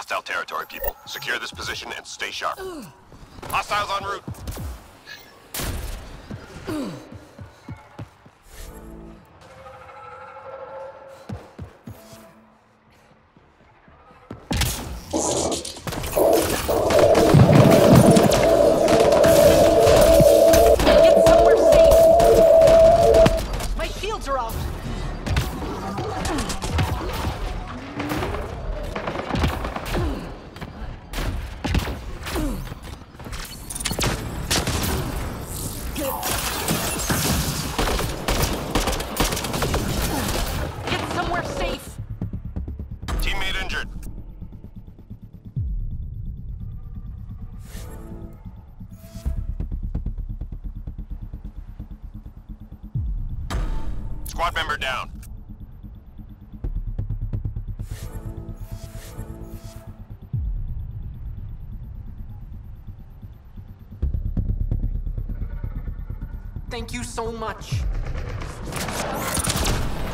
hostile territory, people. Secure this position and stay sharp. Hostiles en route. Get somewhere safe. My shields are out. Get somewhere safe. Teammate injured. Squad member down. Thank you so much.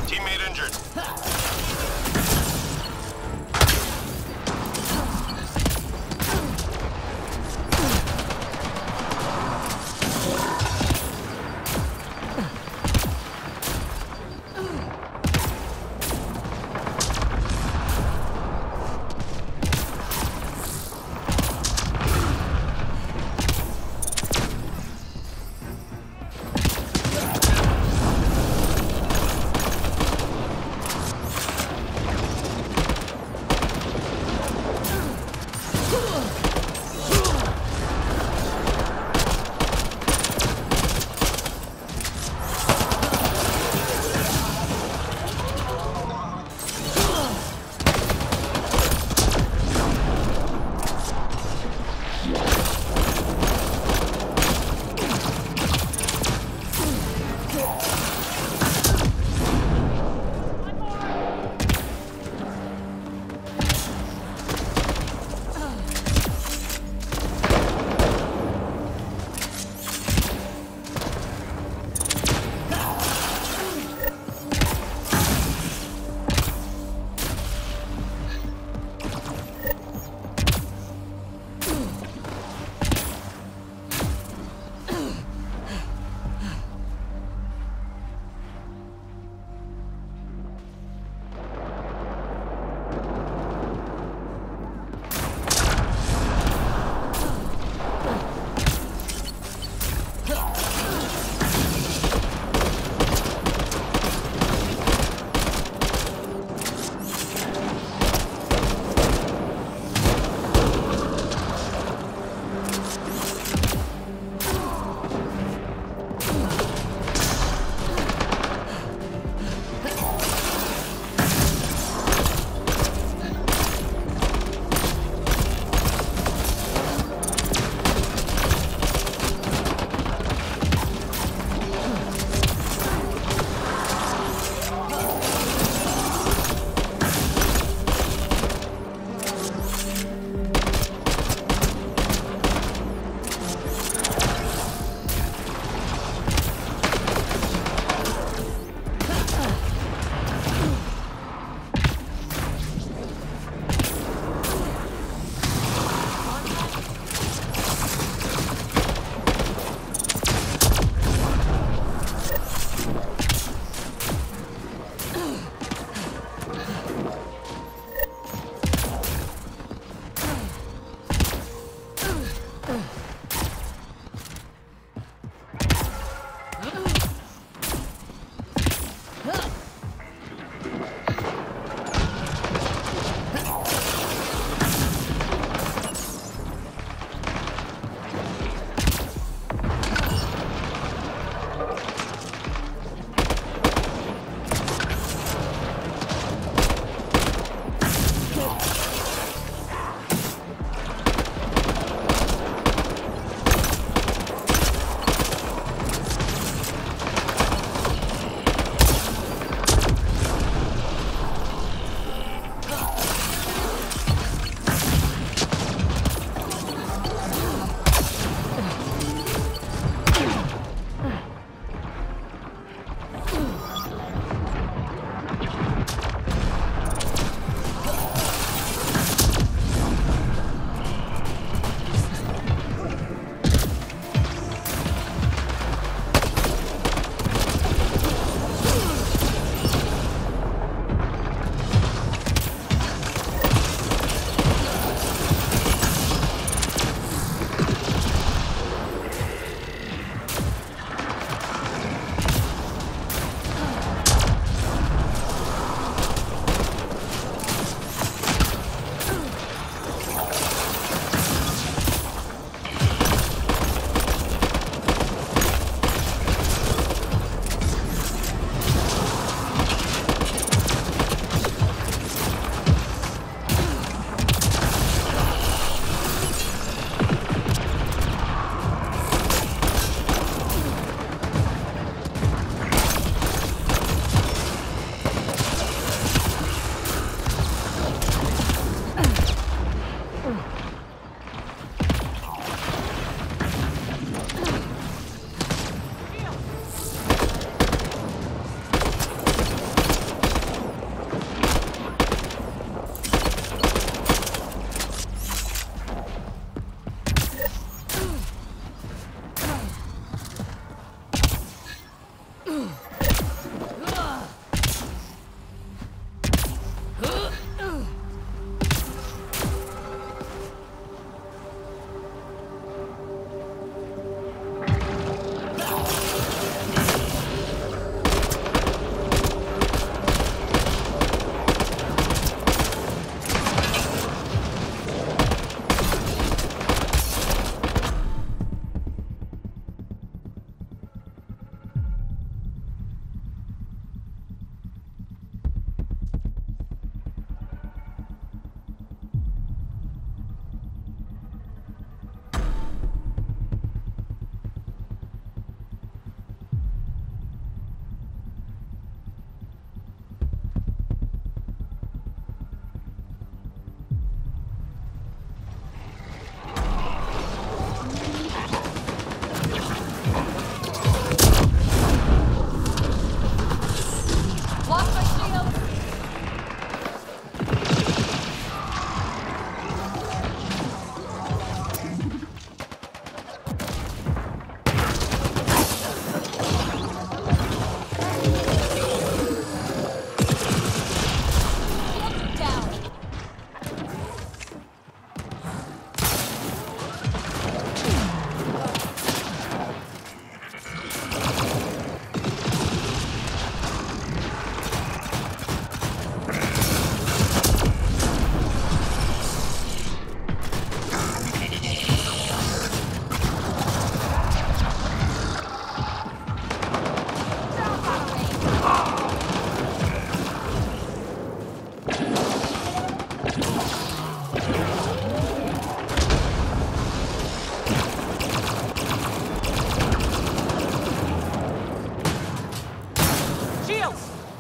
Teammate injured.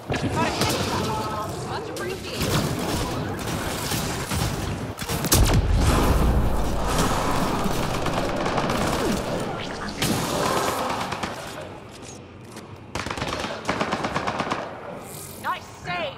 Much appreciated. Nice save!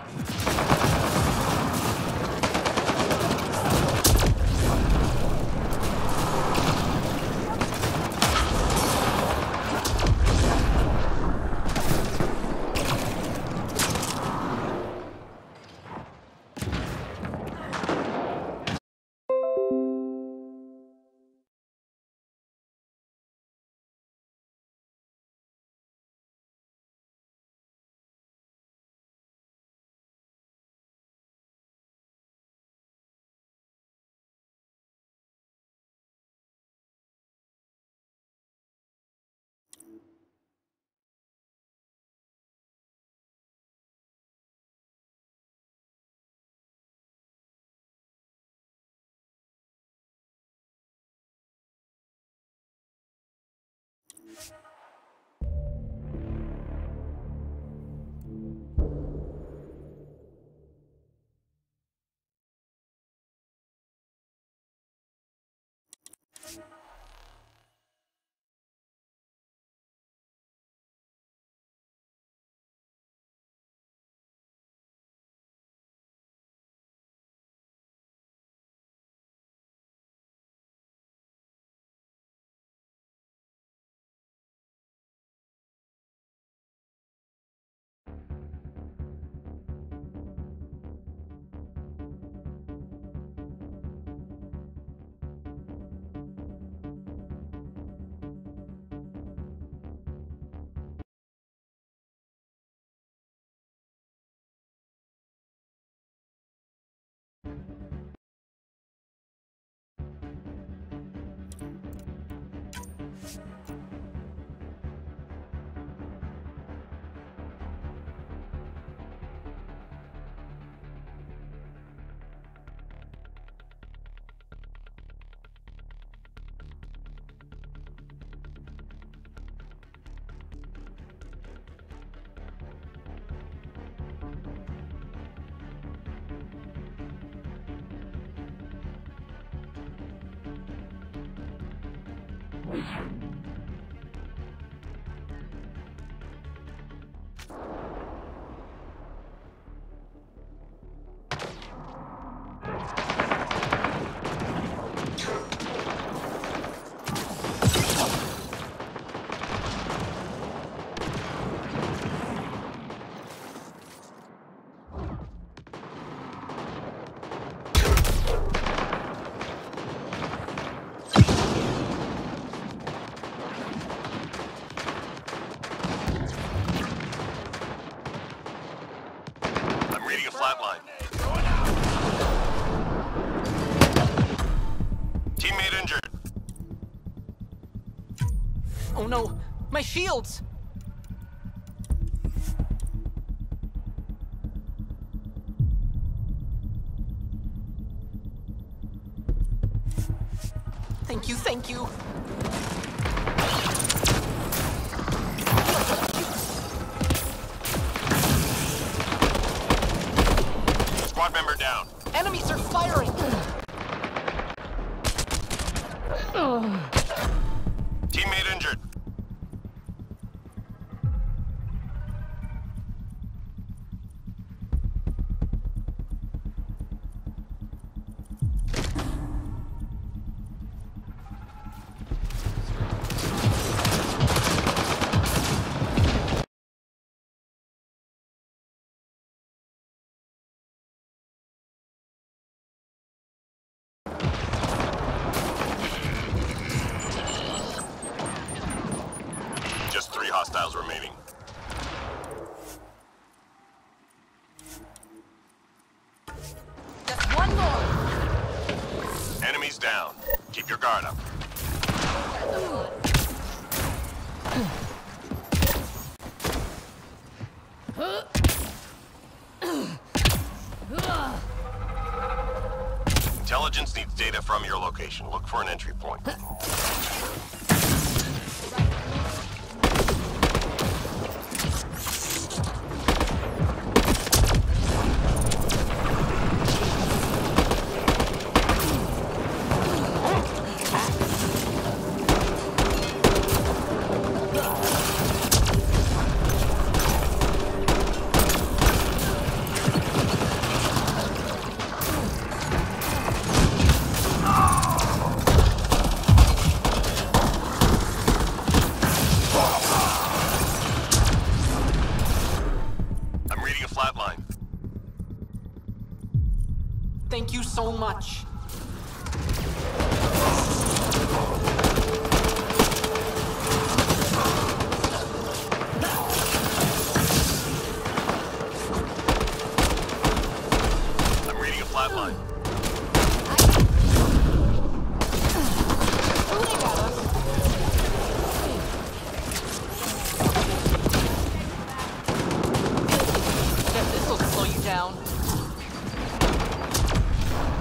Flatline. Teammate injured. Oh no, my shields! Thank you, thank you. Squad member down. Enemies are firing! Teammate injured. Just 3 hostiles remaining. Just one more. Enemies down. Keep your guard up. Intelligence needs data from your location. Look for an entry point. reading a flat line. Thank you so much. I'm reading a flat line. Guess this'll slow you down.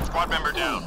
Squad member down.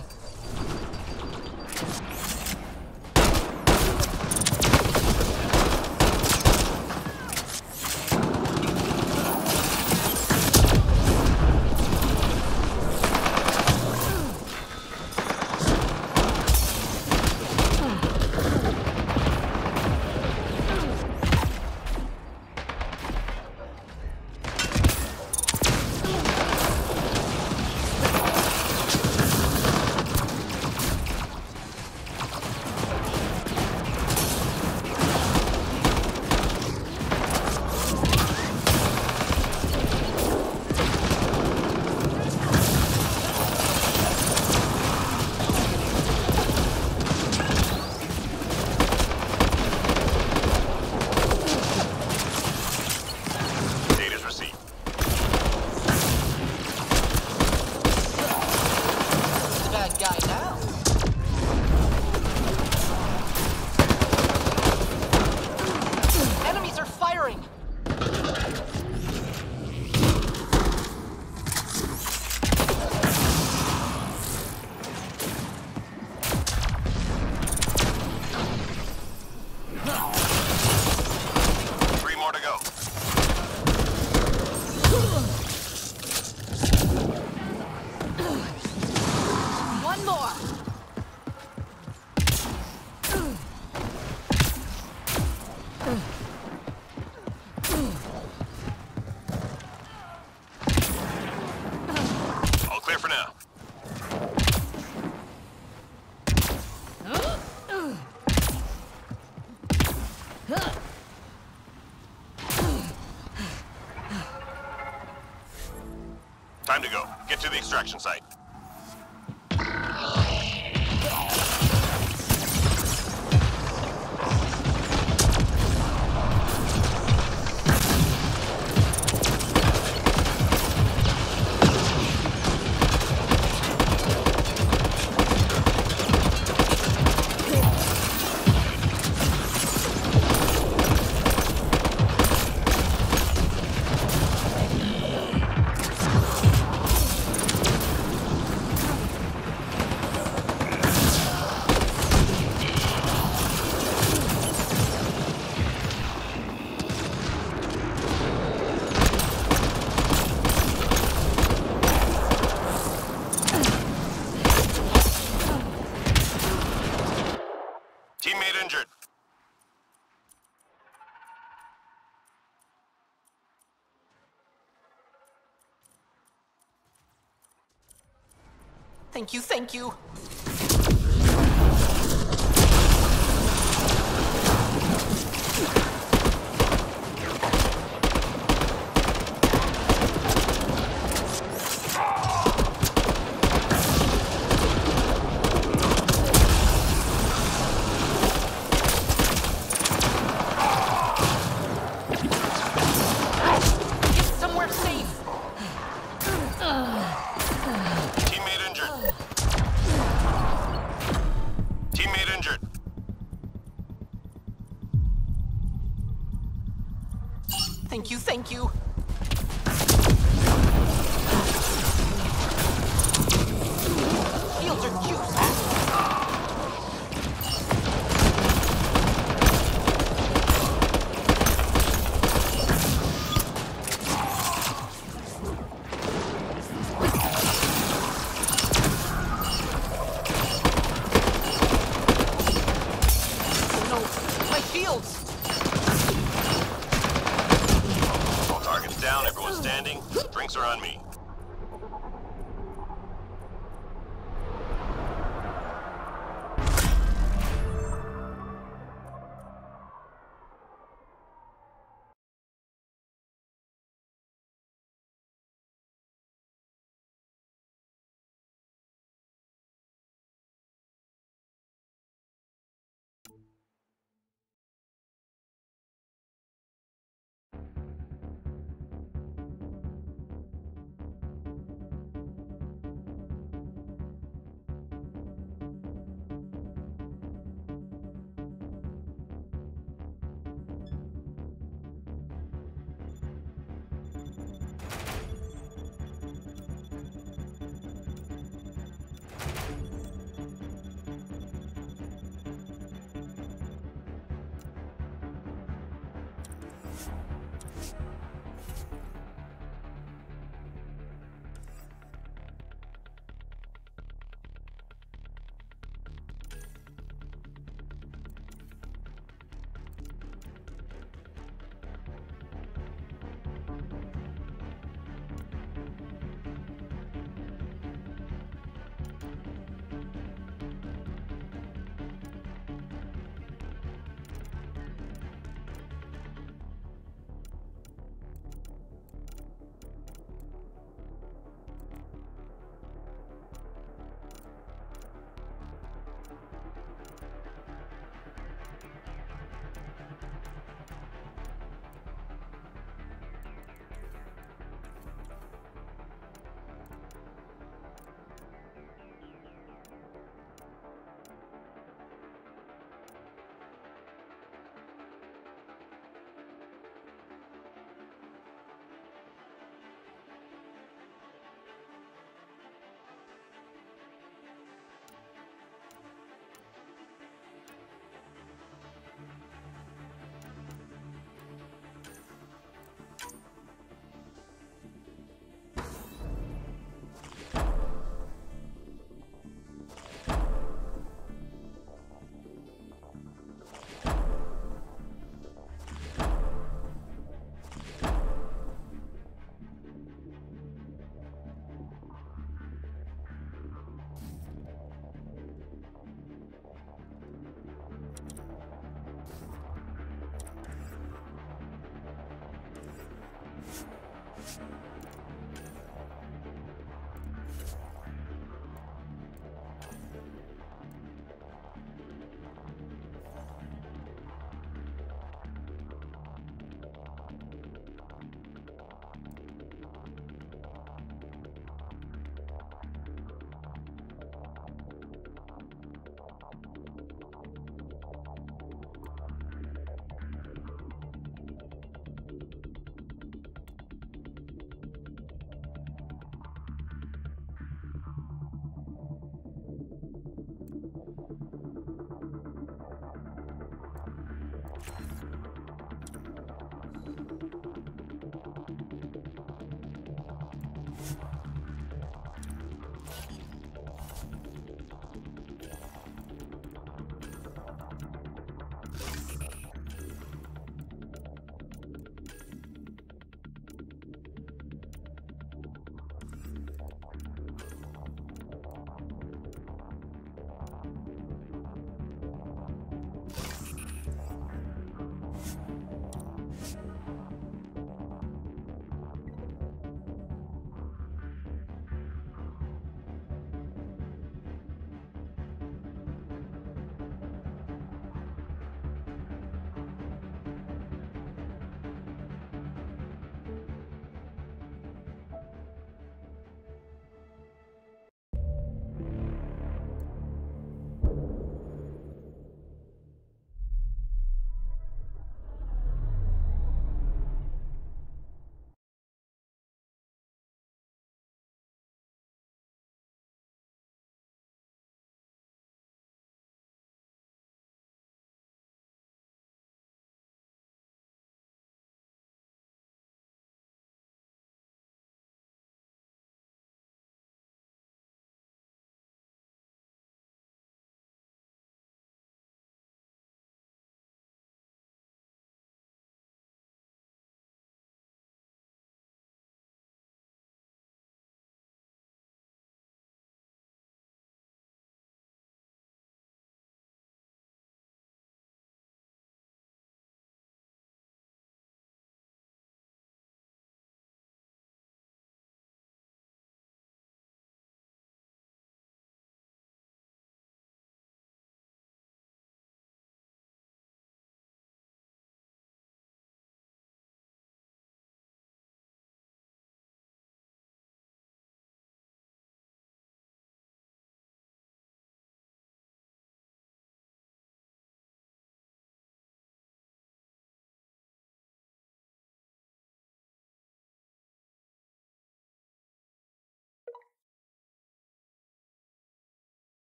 Data's received. Bad guy now. Enemies are firing. Three more to go. One more. All clear for now. Time to go. Get to the extraction site. Teammate injured. Thank you, thank you. Get somewhere safe. Teammate injured. Teammate injured. Thank you, thank you. Shields are juiced. Oh no, my shields! All targets down, everyone standing. Drinks are on me.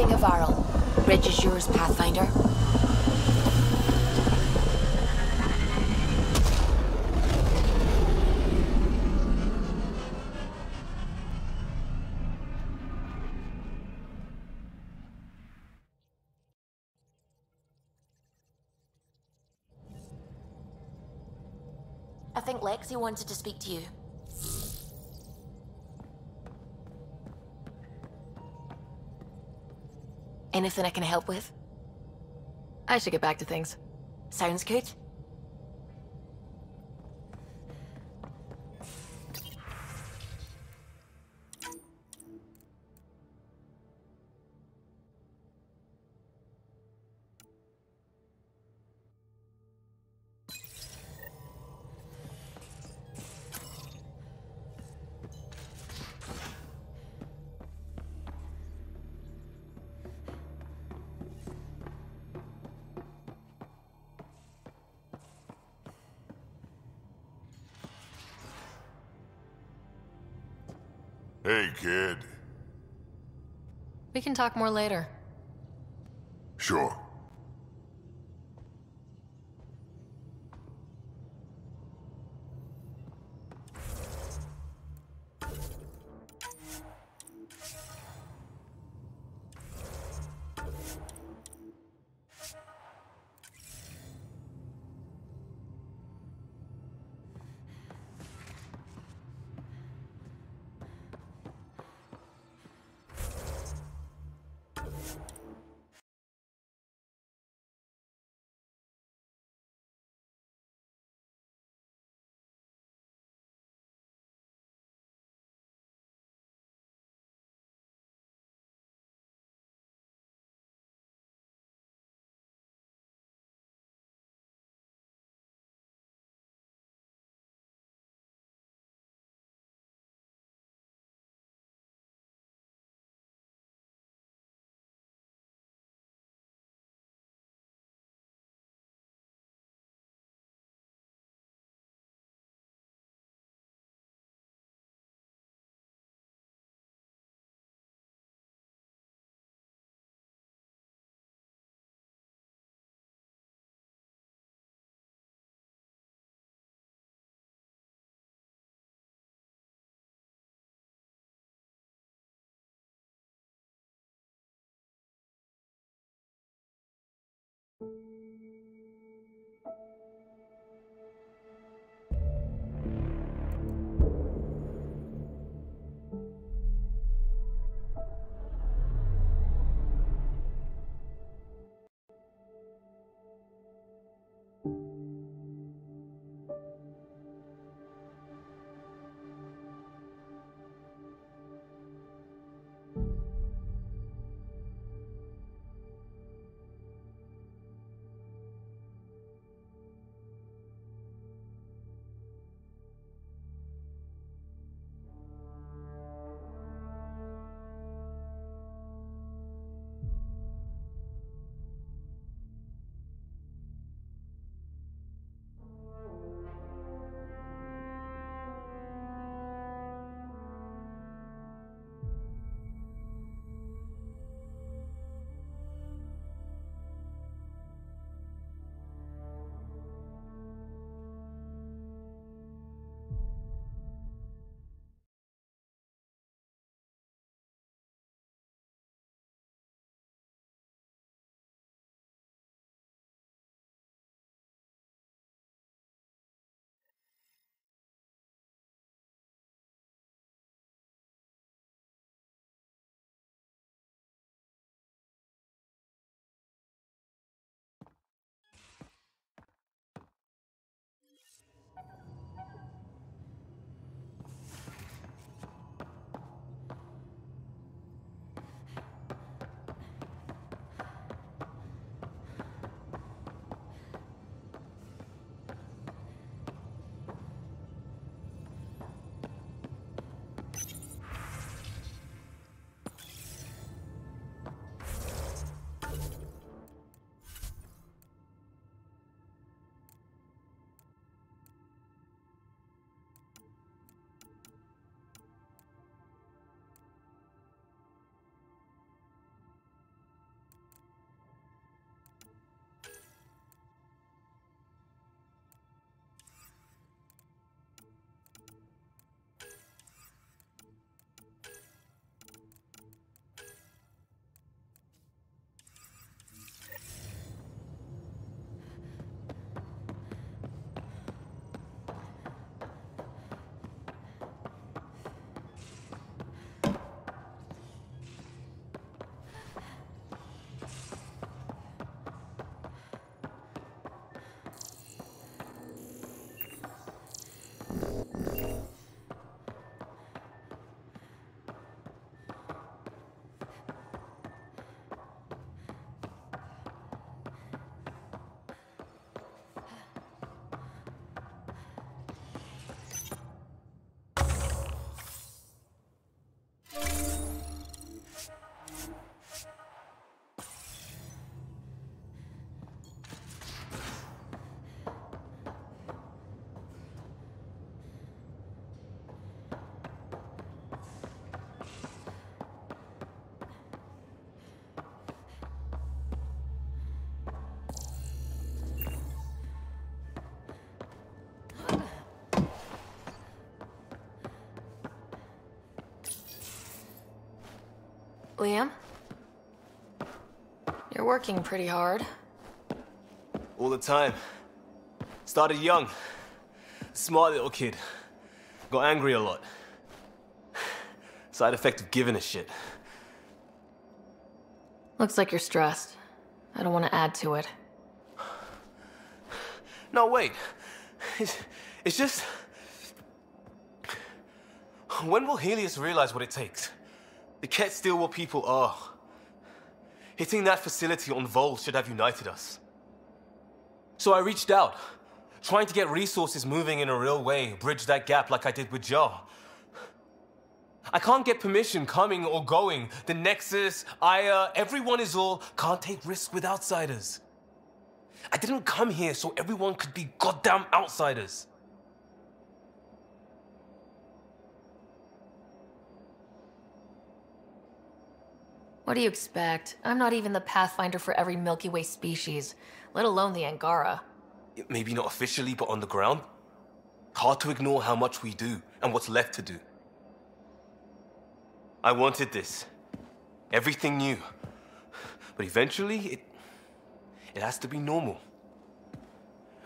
Deploying a Varl. Bridge is yours, Pathfinder. I think Lexi wanted to speak to you. Anything I can help with? I should get back to things. Sounds good. Hey, kid. We can talk more later. Sure. Liam? You're working pretty hard. All the time. Started young. Smart little kid. Got angry a lot. Side effect of giving a shit. Looks like you're stressed. I don't want to add to it. No, wait. It's just... When will Helios realize what it takes? The Ket still what people are. Hitting that facility on Vol should have united us. So I reached out, trying to get resources moving in a real way, bridge that gap like I did with Jar. I can't get permission coming or going. The Nexus, Aya, everyone is all, can't take risks with outsiders. I didn't come here so everyone could be goddamn outsiders. What do you expect? I'm not even the Pathfinder for every Milky Way species, let alone the Angara. Maybe not officially, but on the ground. Hard to ignore how much we do and what's left to do. I wanted this. Everything new. But eventually, it has to be normal.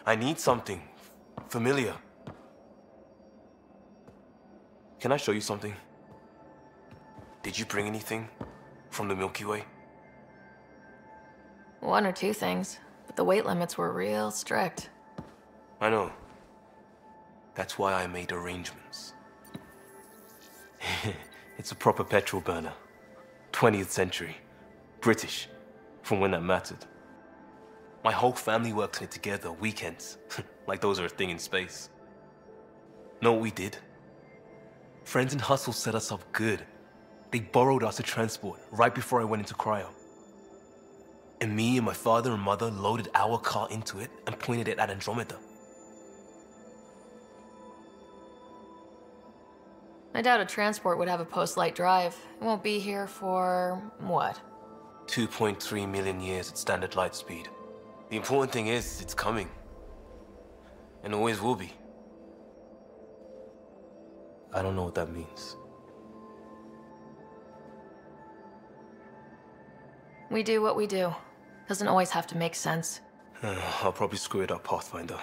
I need something familiar. Can I show you something? Did you bring anything from the Milky Way? One or two things, but the weight limits were real strict. I know. That's why I made arrangements. It's a proper petrol burner. 20th century. British. From when that mattered. My whole family works on it together, weekends. Like those are a thing in space. Know what we did? Friends in Hustle set us up good. They borrowed us a transport right before I went into cryo. And me and my father and mother loaded our car into it and pointed it at Andromeda. I doubt a transport would have a post-light drive. It won't be here for... what? 2.3 million years at standard light speed. The important thing is, it's coming. And always will be. I don't know what that means. We do what we do. Doesn't always have to make sense. I'll probably screw it up, Pathfinder.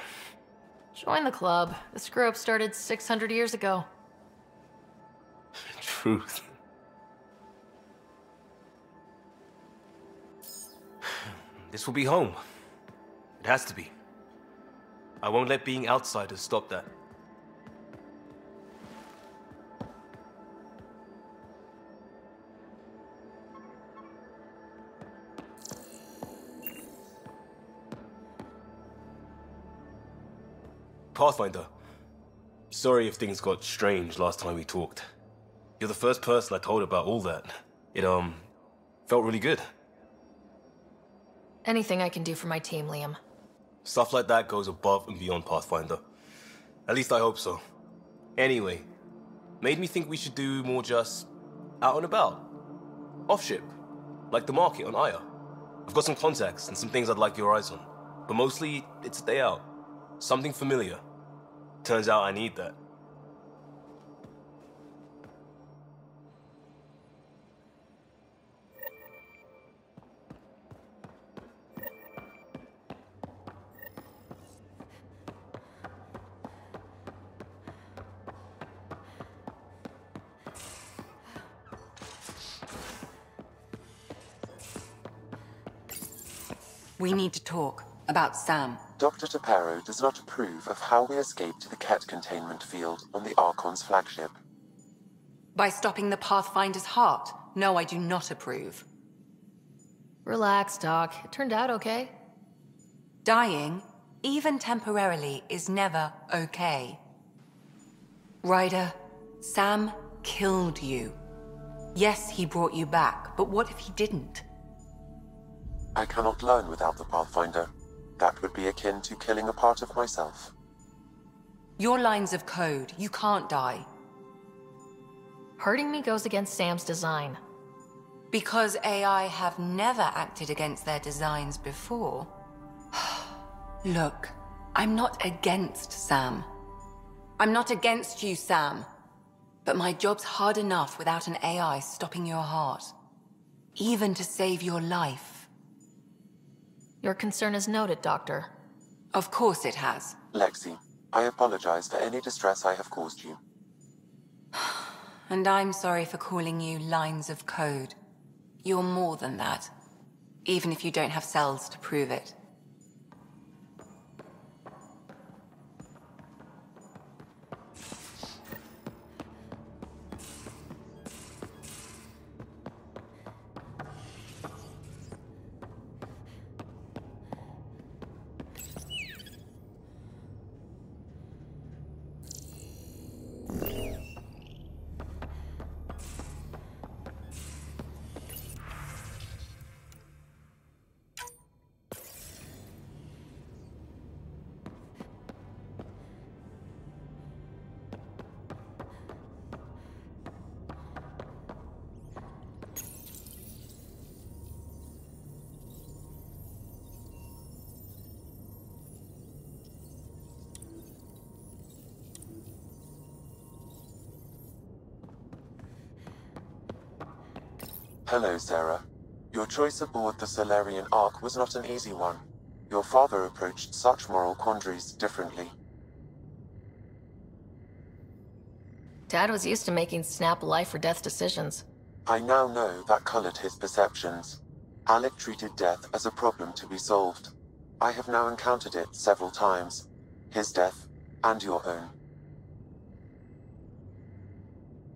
Join the club. The screw-up started 600 years ago. Truth. This will be home. It has to be. I won't let being outsiders stop that. Pathfinder, sorry if things got strange last time we talked. You're the first person I told about all that. It, felt really good. Anything I can do for my team, Liam. Stuff like that goes above and beyond Pathfinder. At least I hope so. Anyway, made me think we should do more just out and about. Off-ship, like the market on Aya. I've got some contacts and some things I'd like your eyes on. But mostly, it's a day out. Something familiar. Turns out I need that. We need to talk about Sam. Dr. Taparo does not approve of how we escaped to the Ket containment field on the Archon's flagship. By stopping the Pathfinder's heart? No, I do not approve. Relax, Doc. It turned out okay. Dying, even temporarily, is never okay. Ryder, Sam killed you. Yes, he brought you back, but what if he didn't? I cannot learn without the Pathfinder. That would be akin to killing a part of myself. Your lines of code, you can't die. Hurting me goes against Sam's design. Because AI have never acted against their designs before. Look, I'm not against Sam. I'm not against you, Sam. But my job's hard enough without an AI stopping your heart. even to save your life. Your concern is noted, Doctor. Of course it has. Lexi, I apologize for any distress I have caused you. And I'm sorry for calling you lines of code. You're more than that, even if you don't have cells to prove it. Hello, Sarah. Your choice aboard the Solarian Ark was not an easy one. Your father approached such moral quandaries differently. Dad was used to making snap life or death decisions. I now know that colored his perceptions. Alec treated death as a problem to be solved. I have now encountered it several times. His death, and your own.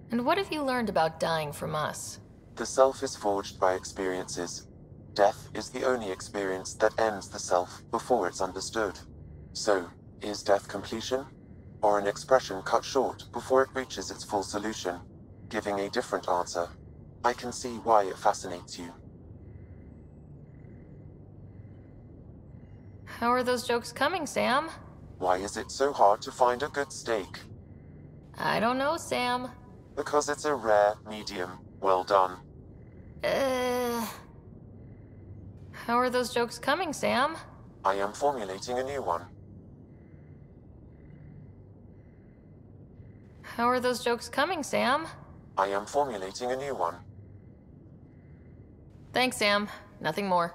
And what have you learned about dying from us? The self is forged by experiences. Death is the only experience that ends the self before it's understood. So, is death completion? Or an expression cut short before it reaches its full solution, giving a different answer? I can see why it fascinates you. How are those jokes coming, Sam? Why is it so hard to find a good steak? I don't know, Sam. Because it's a rare, medium, well done. How are those jokes coming, Sam? I am formulating a new one. How are those jokes coming, Sam? I am formulating a new one. Thanks, Sam. Nothing more.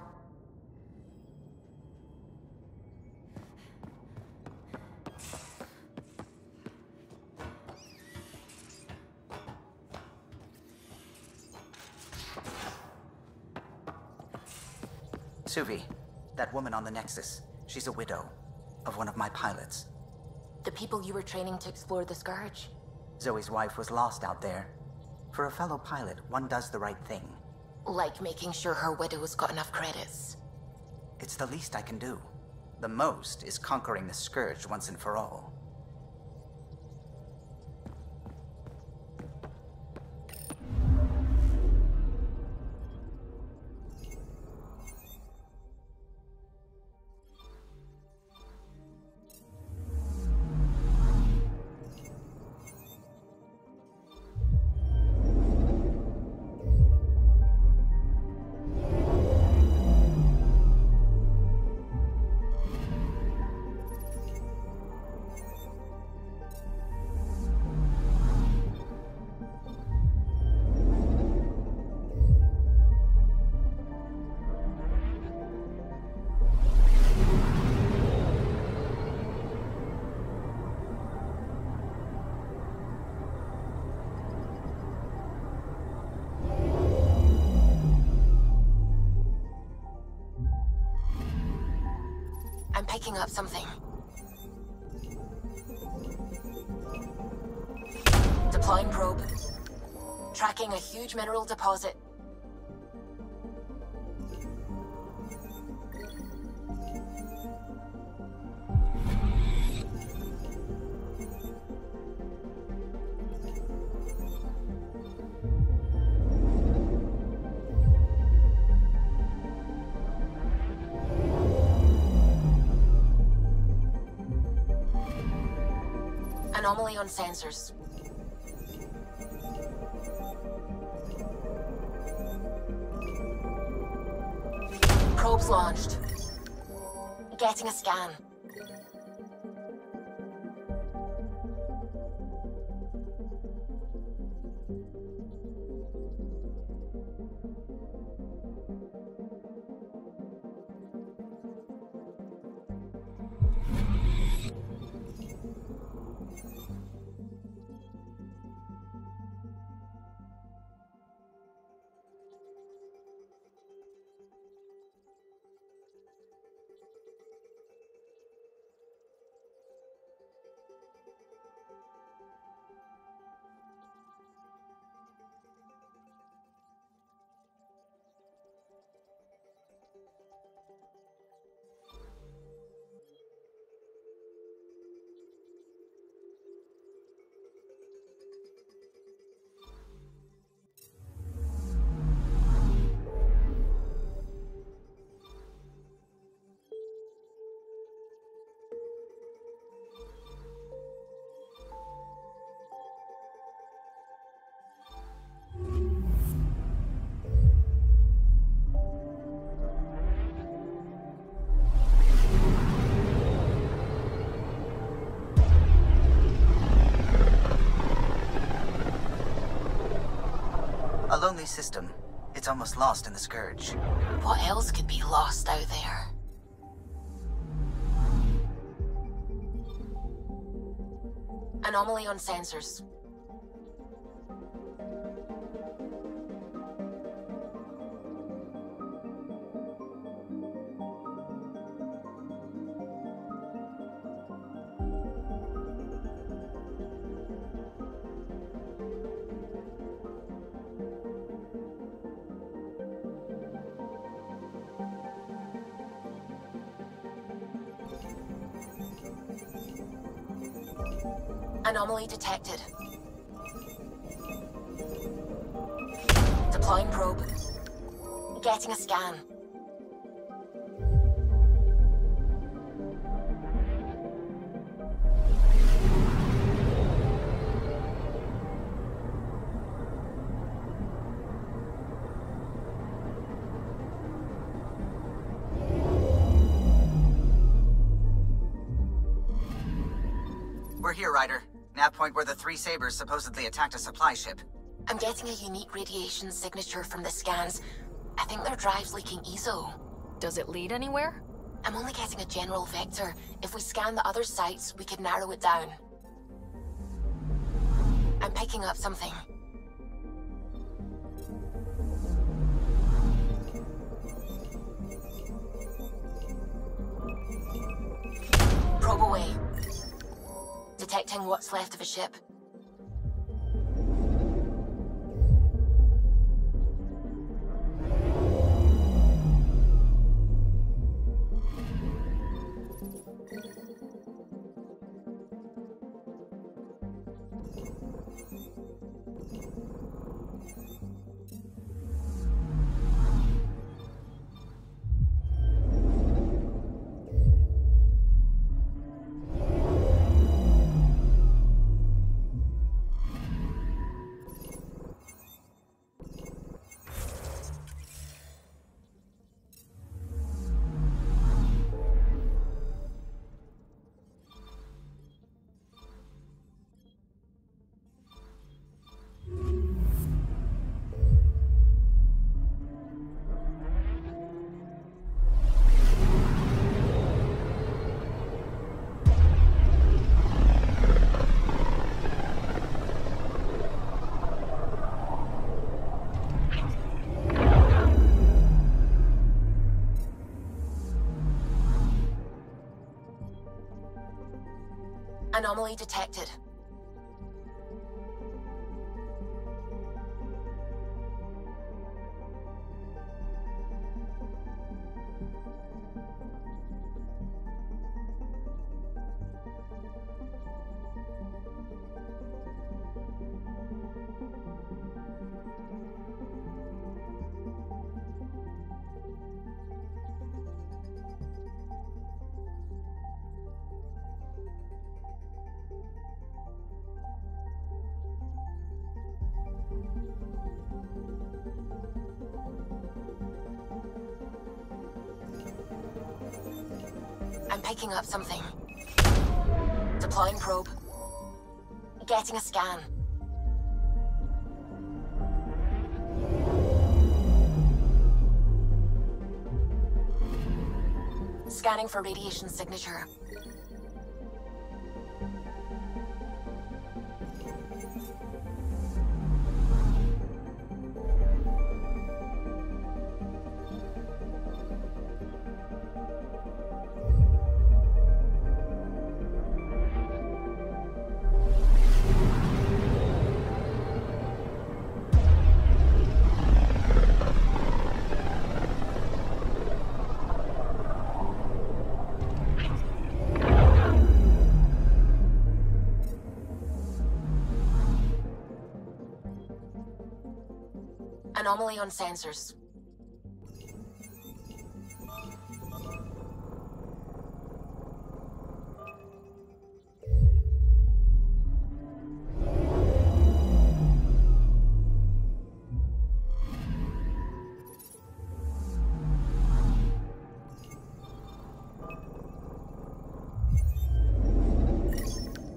Suvi, that woman on the Nexus, she's a widow of one of my pilots. The people you were training to explore the Scourge? Zoe's wife was lost out there. For a fellow pilot, one does the right thing. Like making sure her widow's got enough credits. It's the least I can do. The most is conquering the Scourge once and for all. I'm picking up something. Deploying probe. Tracking a huge mineral deposit. Anomaly on sensors. Probes launched. Getting a scan. A lonely system. It's almost lost in the Scourge. What else could be lost out there? Anomaly on sensors. Anomaly detected. Deploying probe. Getting a scan. We're here, Ryder. Nav point where the three Sabers supposedly attacked a supply ship. I'm getting a unique radiation signature from the scans. I think their drive's leaking ESO. Does it lead anywhere? I'm only getting a general vector. If we scan the other sites, we could narrow it down. I'm picking up something. Probe away. Detecting what's left of a ship. Anomaly detected. I'm picking up something. Deploying probe. Getting a scan. Scanning for radiation signature. Anomaly on sensors.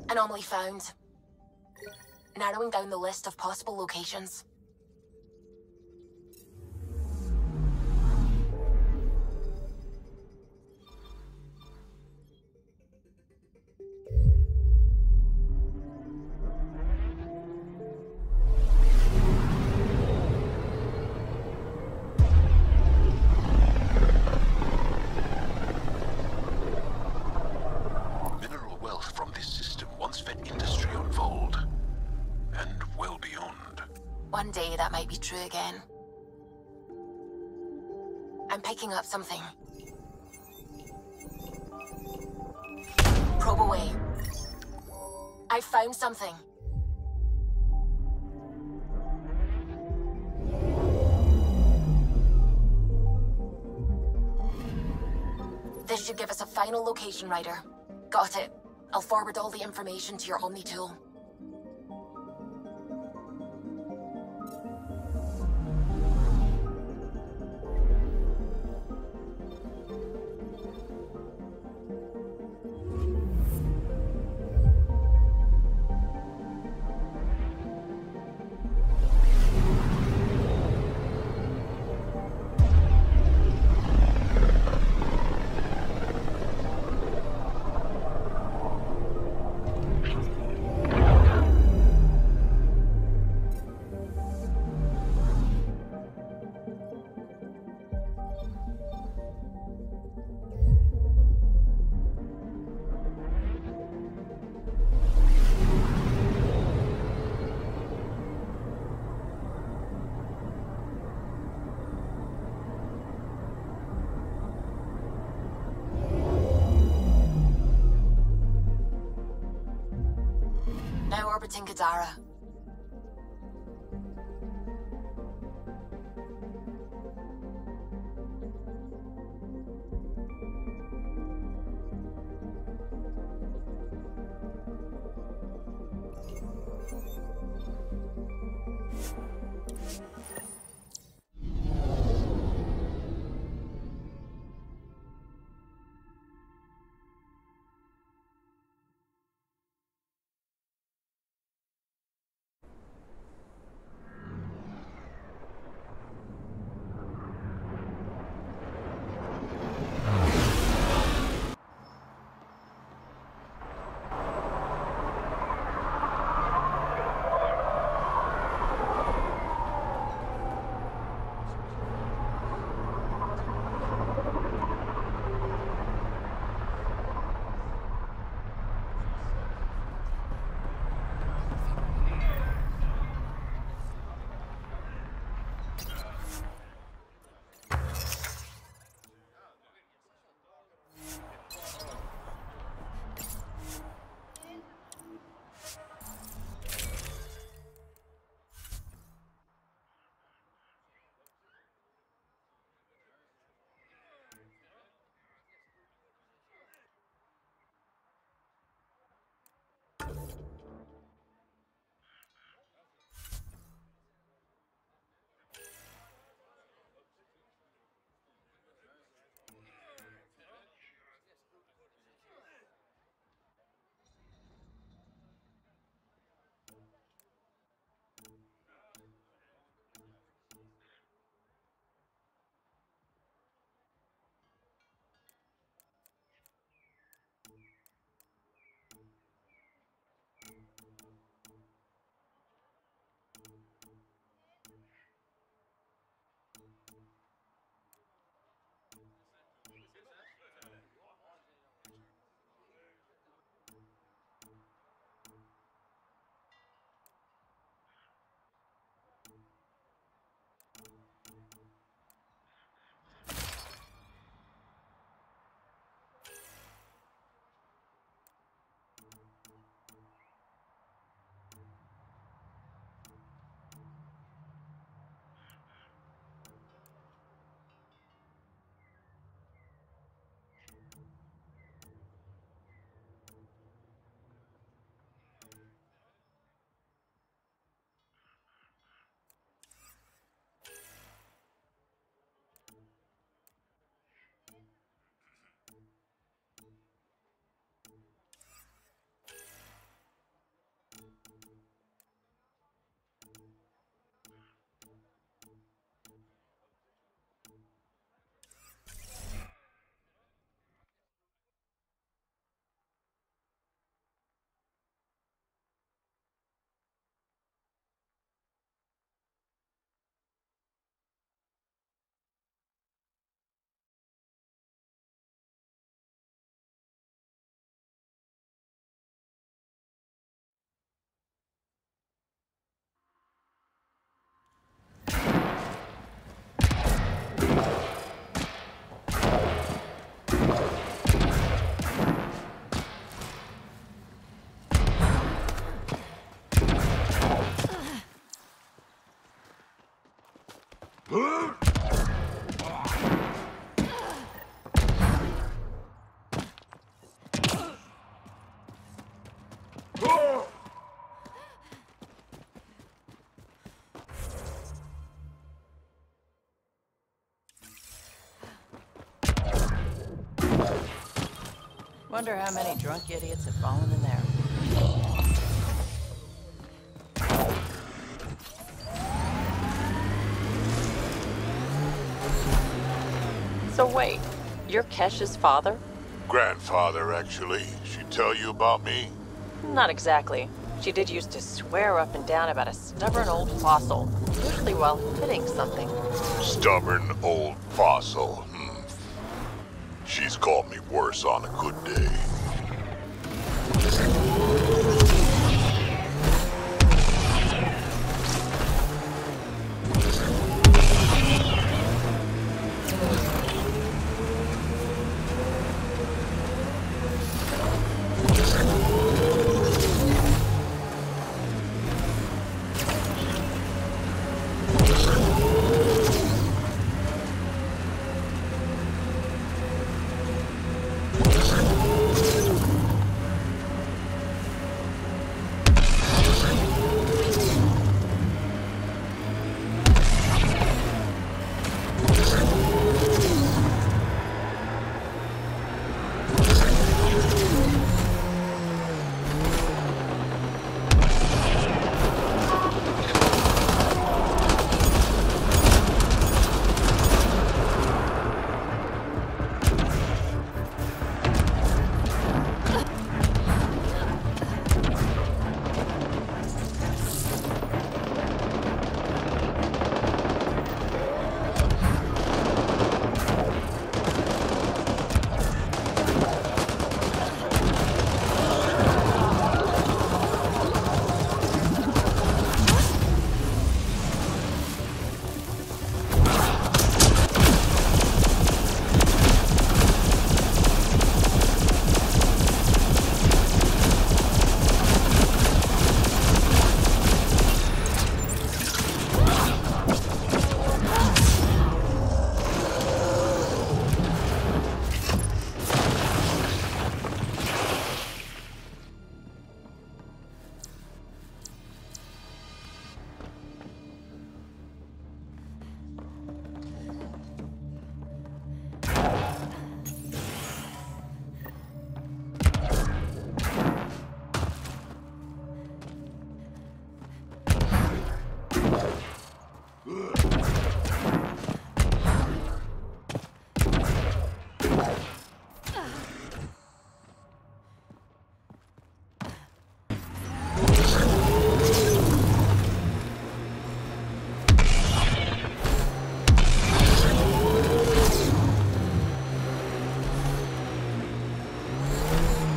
Anomaly found. Narrowing down the list of possible locations. One day that might be true again. I'm picking up something. Probe away. I found something. This should give us a final location, Ryder. Got it. I'll forward all the information to your Omni tool. Now orbiting Gadara. Wonder how many drunk idiots have fallen in there. So wait, you're Kesh's father? Grandfather, actually. She tell you about me? Not exactly. She did used to swear up and down about a stubborn old fossil, usually while hitting something. Stubborn old fossil. She's called me worse on a good day.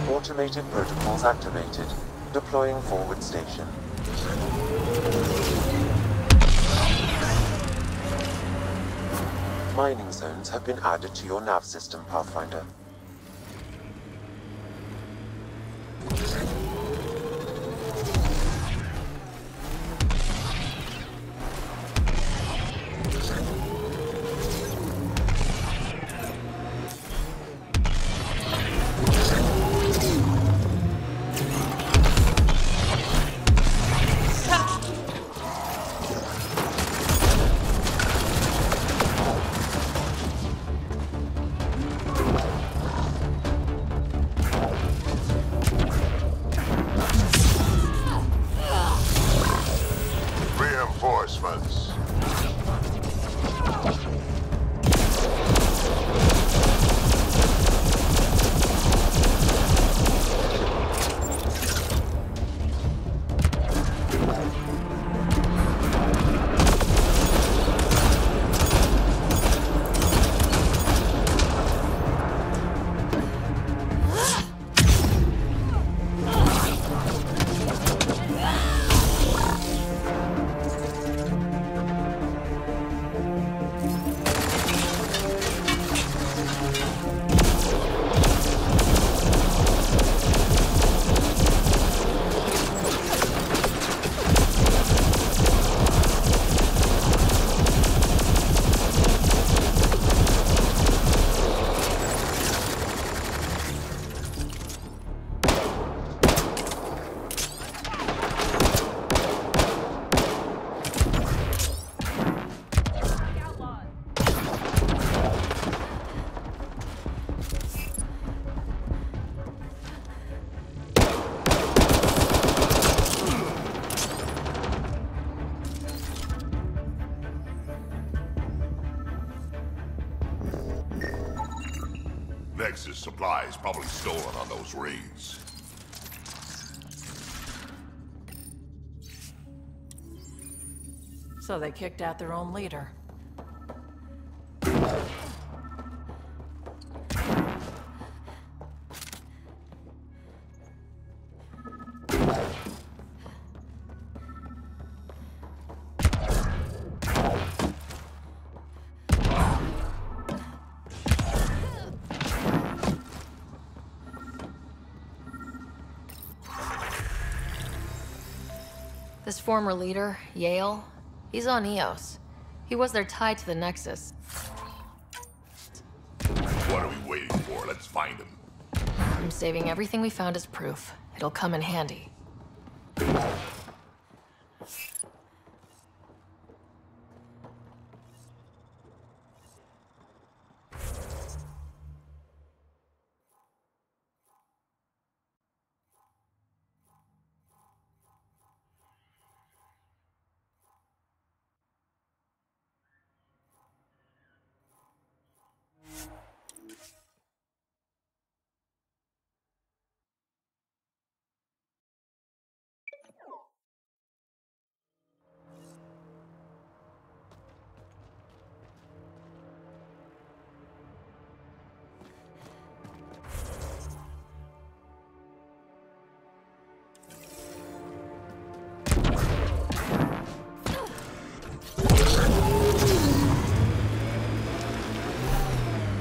Automated protocols activated. Deploying forward station. Mining zones have been added to your nav system, Pathfinder. Nexus supplies probably stolen on those raids. So they kicked out their own leader. This former leader, Yale, he's on EOS. He was their tie to the Nexus. What are we waiting for? Let's find him. I'm saving everything we found as proof. It'll come in handy.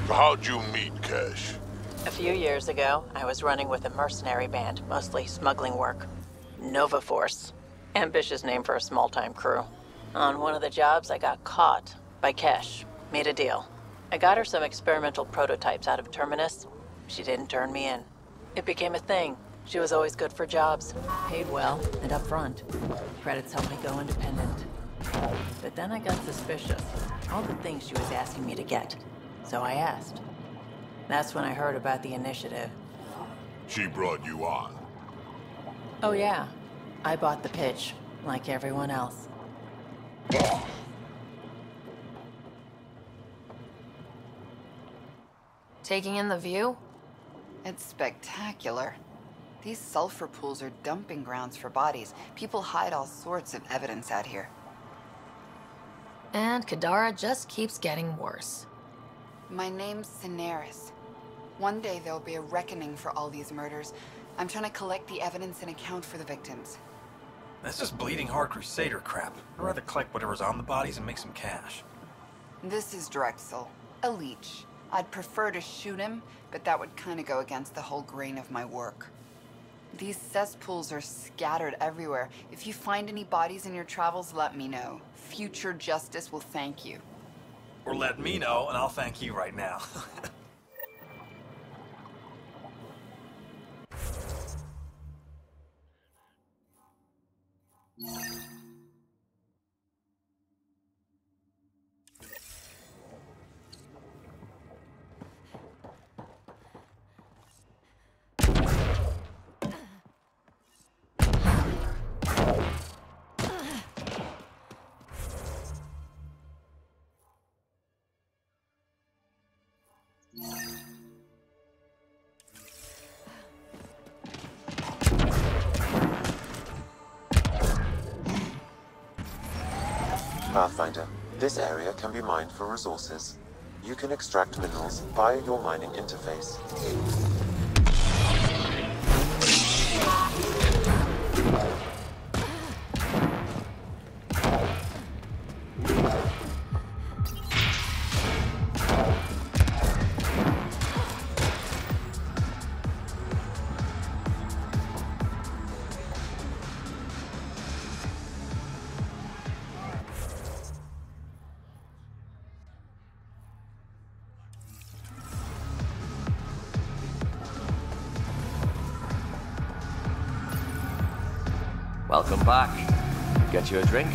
How'd you meet Cash? A few years ago, I was running with a mercenary band, mostly smuggling work. Nova Force. Ambitious name for a small-time crew. On one of the jobs, I got caught by Kesh. Made a deal. I got her some experimental prototypes out of Terminus. She didn't turn me in. It became a thing. She was always good for jobs. Paid well and upfront. Credits helped me go independent. But then I got suspicious. All the things she was asking me to get. So I asked. That's when I heard about the initiative. She brought you on. Oh yeah. I bought the pitch, like everyone else. Taking in the view? It's spectacular. These sulfur pools are dumping grounds for bodies. People hide all sorts of evidence out here. And Kadara just keeps getting worse. My name's Cineris. One day there'll be a reckoning for all these murders. I'm trying to collect the evidence and account for the victims. That's just bleeding heart crusader crap. I'd rather collect whatever's on the bodies and make some cash. This is Drexel, a leech. I'd prefer to shoot him, but that would kind of go against the whole grain of my work. These cesspools are scattered everywhere. If you find any bodies in your travels, let me know. Future justice will thank you. Or let me know, and I'll thank you right now. Pathfinder, this area can be mined for resources. You can extract minerals via your mining interface. Welcome back. Get you a drink?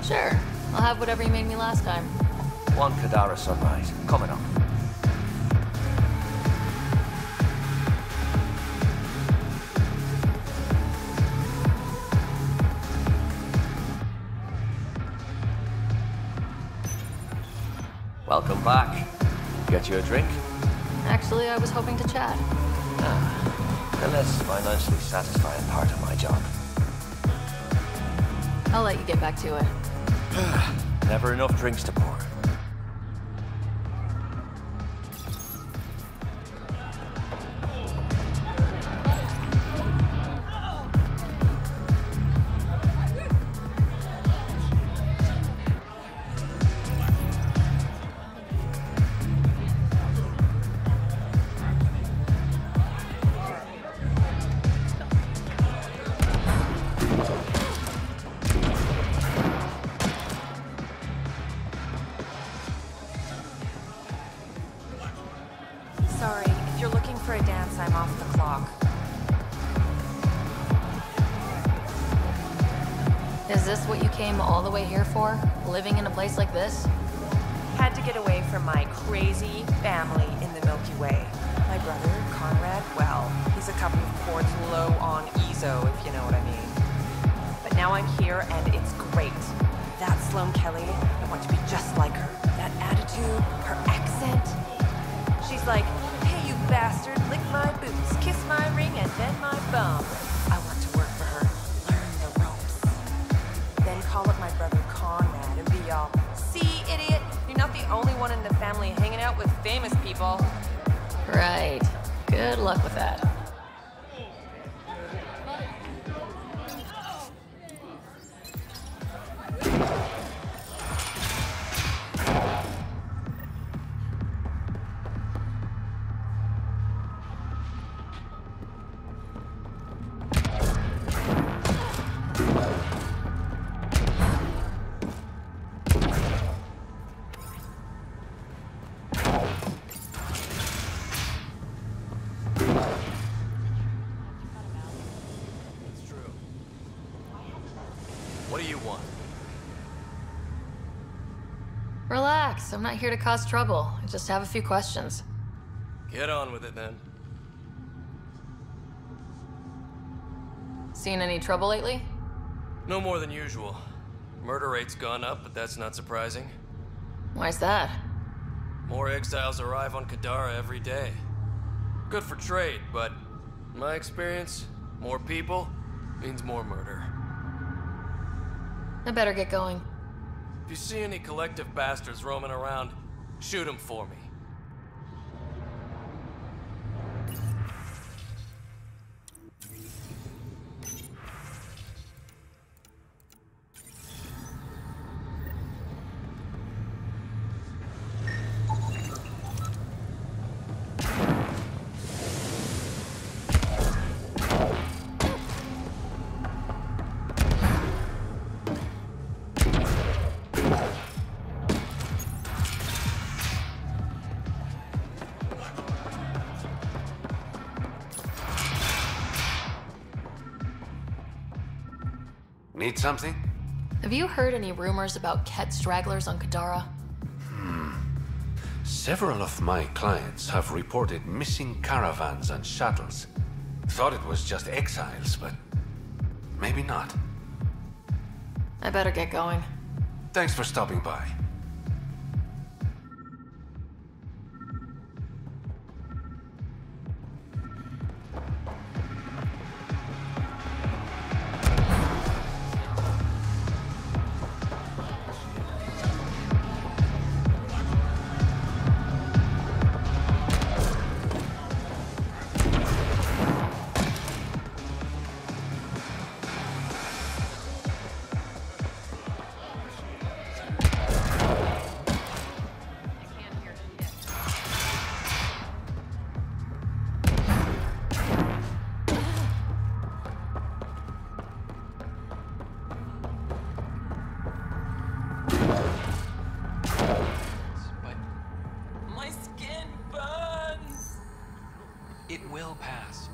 Sure. I'll have whatever you made me last time. One Kadara sunrise. Coming up. Welcome back. Get you a drink? Actually, I was hoping to chat. The less financially satisfying part of my job. I'll let you get back to it. Never enough drinks to pour. Sorry, if you're looking for a dance, I'm off the clock. Is this what you came all the way here for? Living in a place like this? Had to get away from my crazy family in the Milky Way. My brother, Conrad, well, he's a couple of chords low on EZO, if you know what I mean. But now I'm here, and it's great. That Sloane Kelly, I want to be just like her. That attitude, her accent. She's like, hey, you bastard, lick my boots, kiss my ring, and bend my bum. I want to work for her, learn the ropes. Then call up my brother Conrad and be all, see, idiot, you're not the only one in the family hanging out with famous people. Right. Good luck with that. What do you want? Relax, I'm not here to cause trouble. I just have a few questions. Get on with it then. Seen any trouble lately? No more than usual. Murder rate's gone up, but that's not surprising. Why's that? More exiles arrive on Kadara every day. Good for trade, but in my experience, more people means more murder. I better get going. If you see any collective bastards roaming around, shoot them for me. Need something? Have you heard any rumors about Ket stragglers on Kadara? Several of my clients have reported missing caravans and shuttles. Thought it was just exiles, but maybe not. I better get going. Thanks for stopping by. It will pass.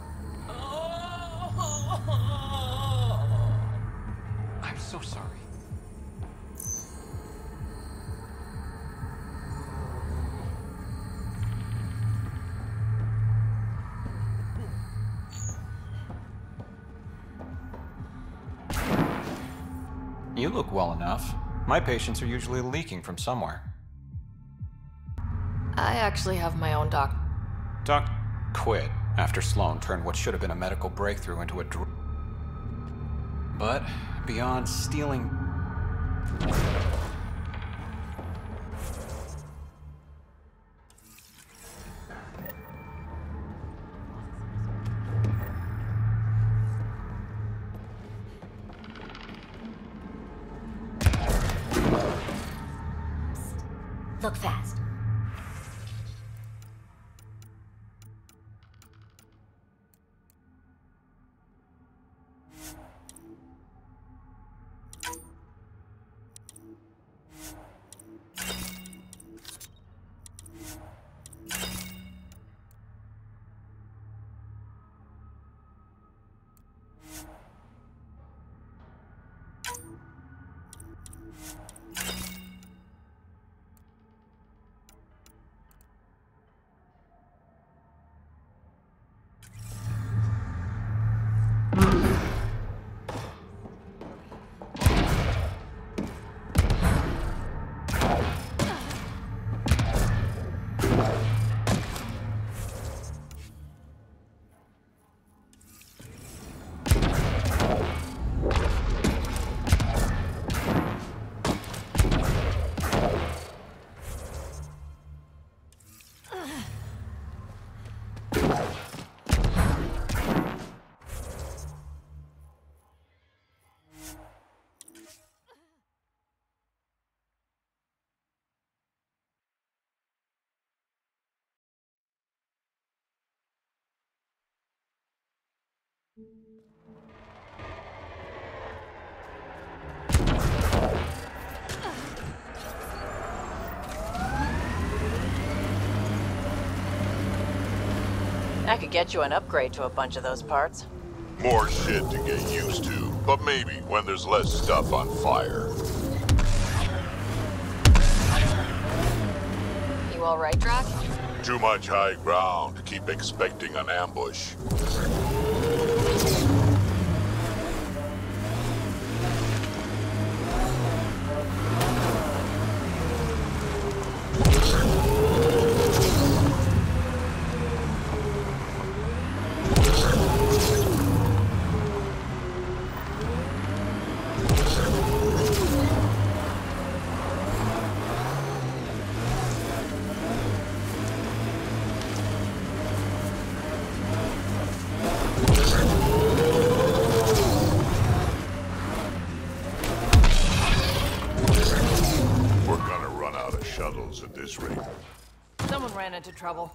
I'm so sorry. You look well enough. My patients are usually leaking from somewhere. I actually have my own doc. Doc quit after Sloan turned what should have been a medical breakthrough into a But beyond stealing... Look fast. I could get you an upgrade to a bunch of those parts. More shit to get used to, but maybe when there's less stuff on fire. You alright, Drac? Too much high ground to keep expecting an ambush. At this rate. Someone ran into trouble.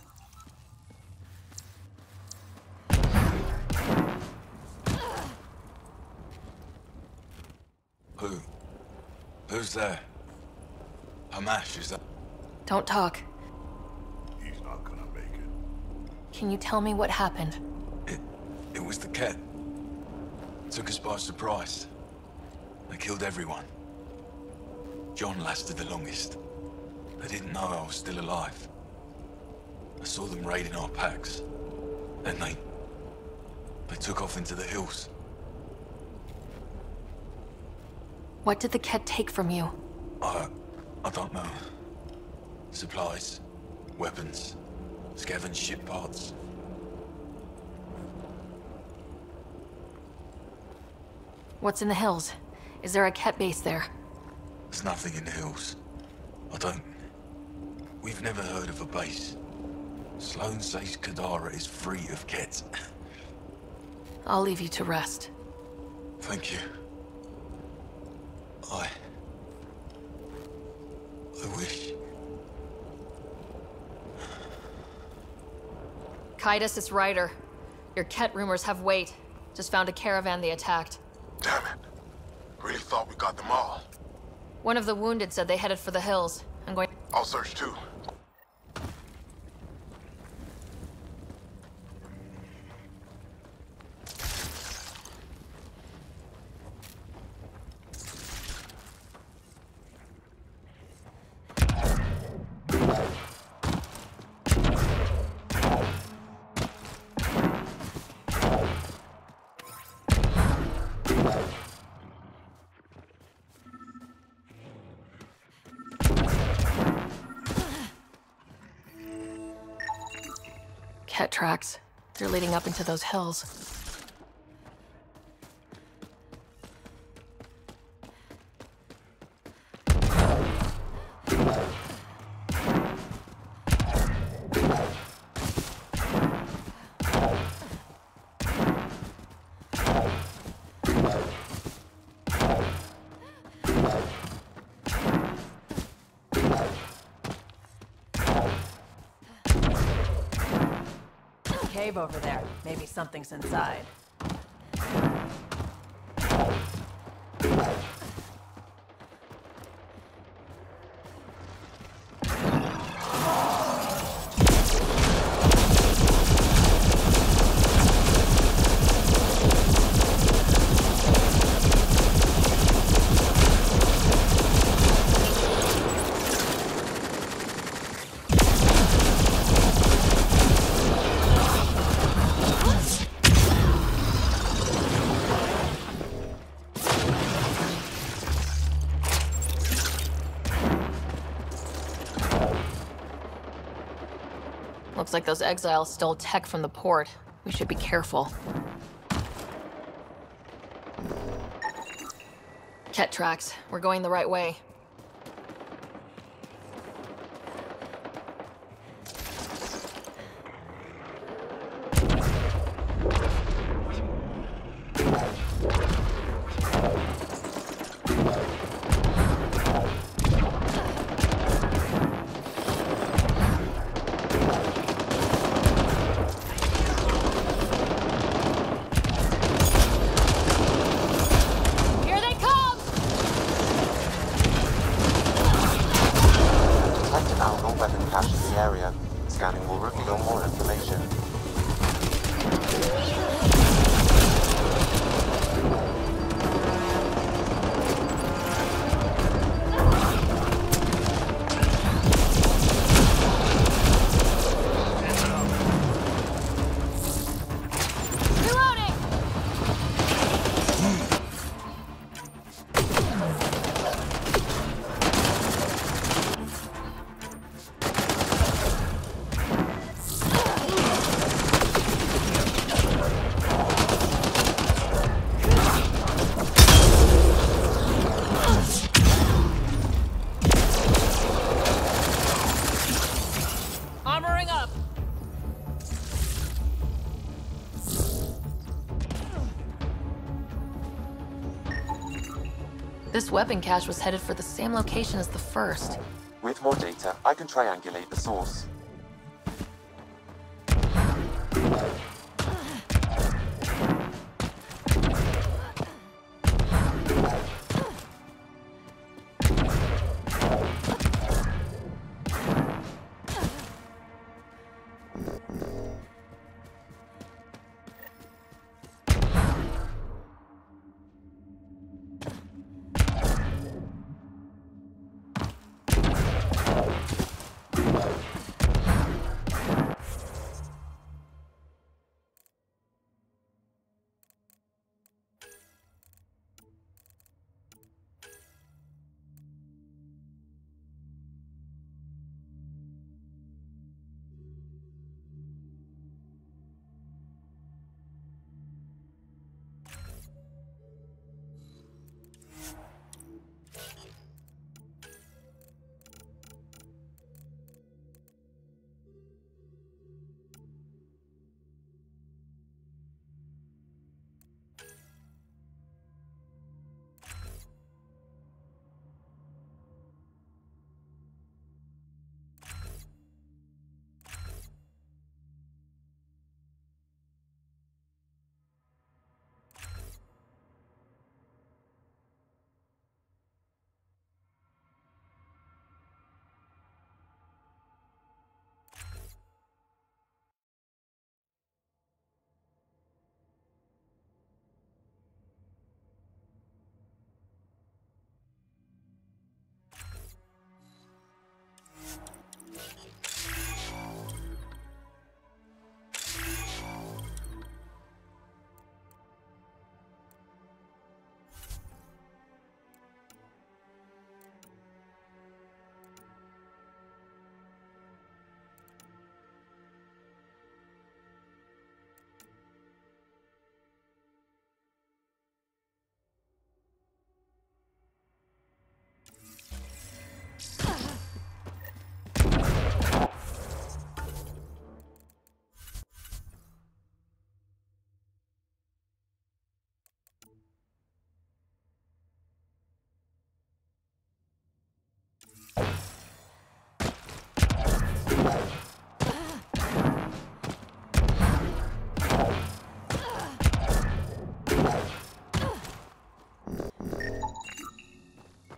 Who's there? Hamash, is that? Don't talk. He's not gonna make it. Can you tell me what happened? It was the Ket. Took us by surprise. They killed everyone. John lasted the longest. They didn't know I was still alive. I saw them raiding our packs. Then they took off into the hills. What did the Ket take from you? I don't know. Supplies, weapons, scavenged ship parts. What's in the hills? Is there a Ket base there? There's nothing in the hills. We've never heard of a base. Sloan says Kadara is free of Ket. I'll leave you to rest. Thank you. I wish. Kaitis, it's Ryder. Your Ket rumors have weight. Just found a caravan they attacked. Damn it. Really thought we got them all. One of the wounded said they headed for the hills. I'm going... I'll search too. Ket tracks. They're leading up into those hills. Cave over there. Maybe something's inside. Looks like those exiles stole tech from the port. We should be careful. Ket tracks. We're going the right way. This weapon cache was headed for the same location as the first. With more data, I can triangulate the source.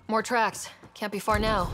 More tracks. Can't be far now.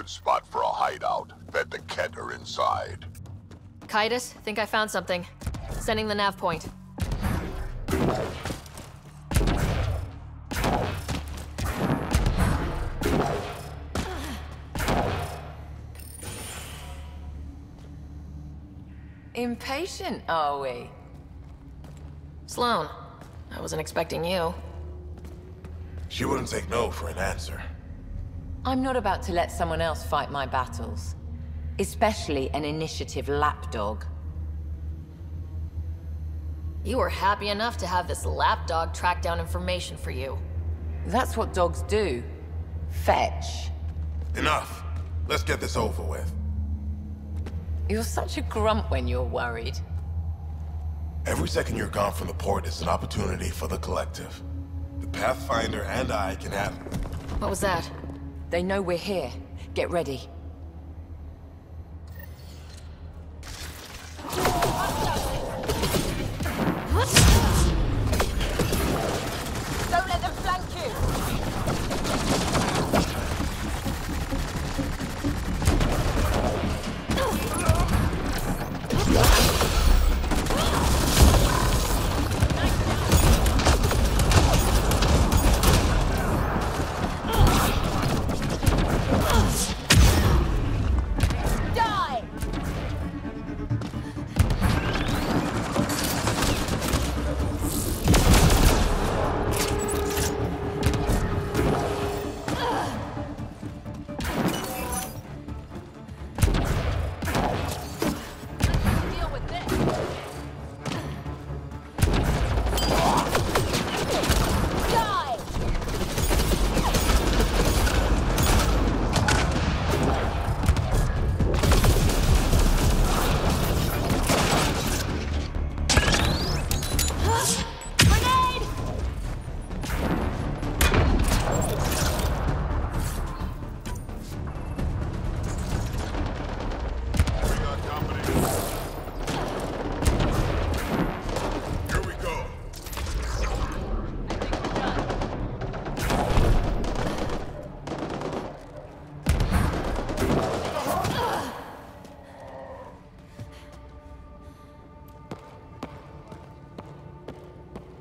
Spot for a hideout. Bet the Ket are inside. Kaitis, think I found something. Sending the nav point. Impatient, are we? Sloan, I wasn't expecting you. She wouldn't take no for an answer. I'm not about to let someone else fight my battles. Especially an initiative lapdog. You were happy enough to have this lapdog track down information for you. That's what dogs do. Fetch. Enough. Let's get this over with. You're such a grump when you're worried. Every second you're gone from the port is an opportunity for the collective. The Pathfinder and I can have... What was that? They know we're here. Get ready. Don't let them flank you!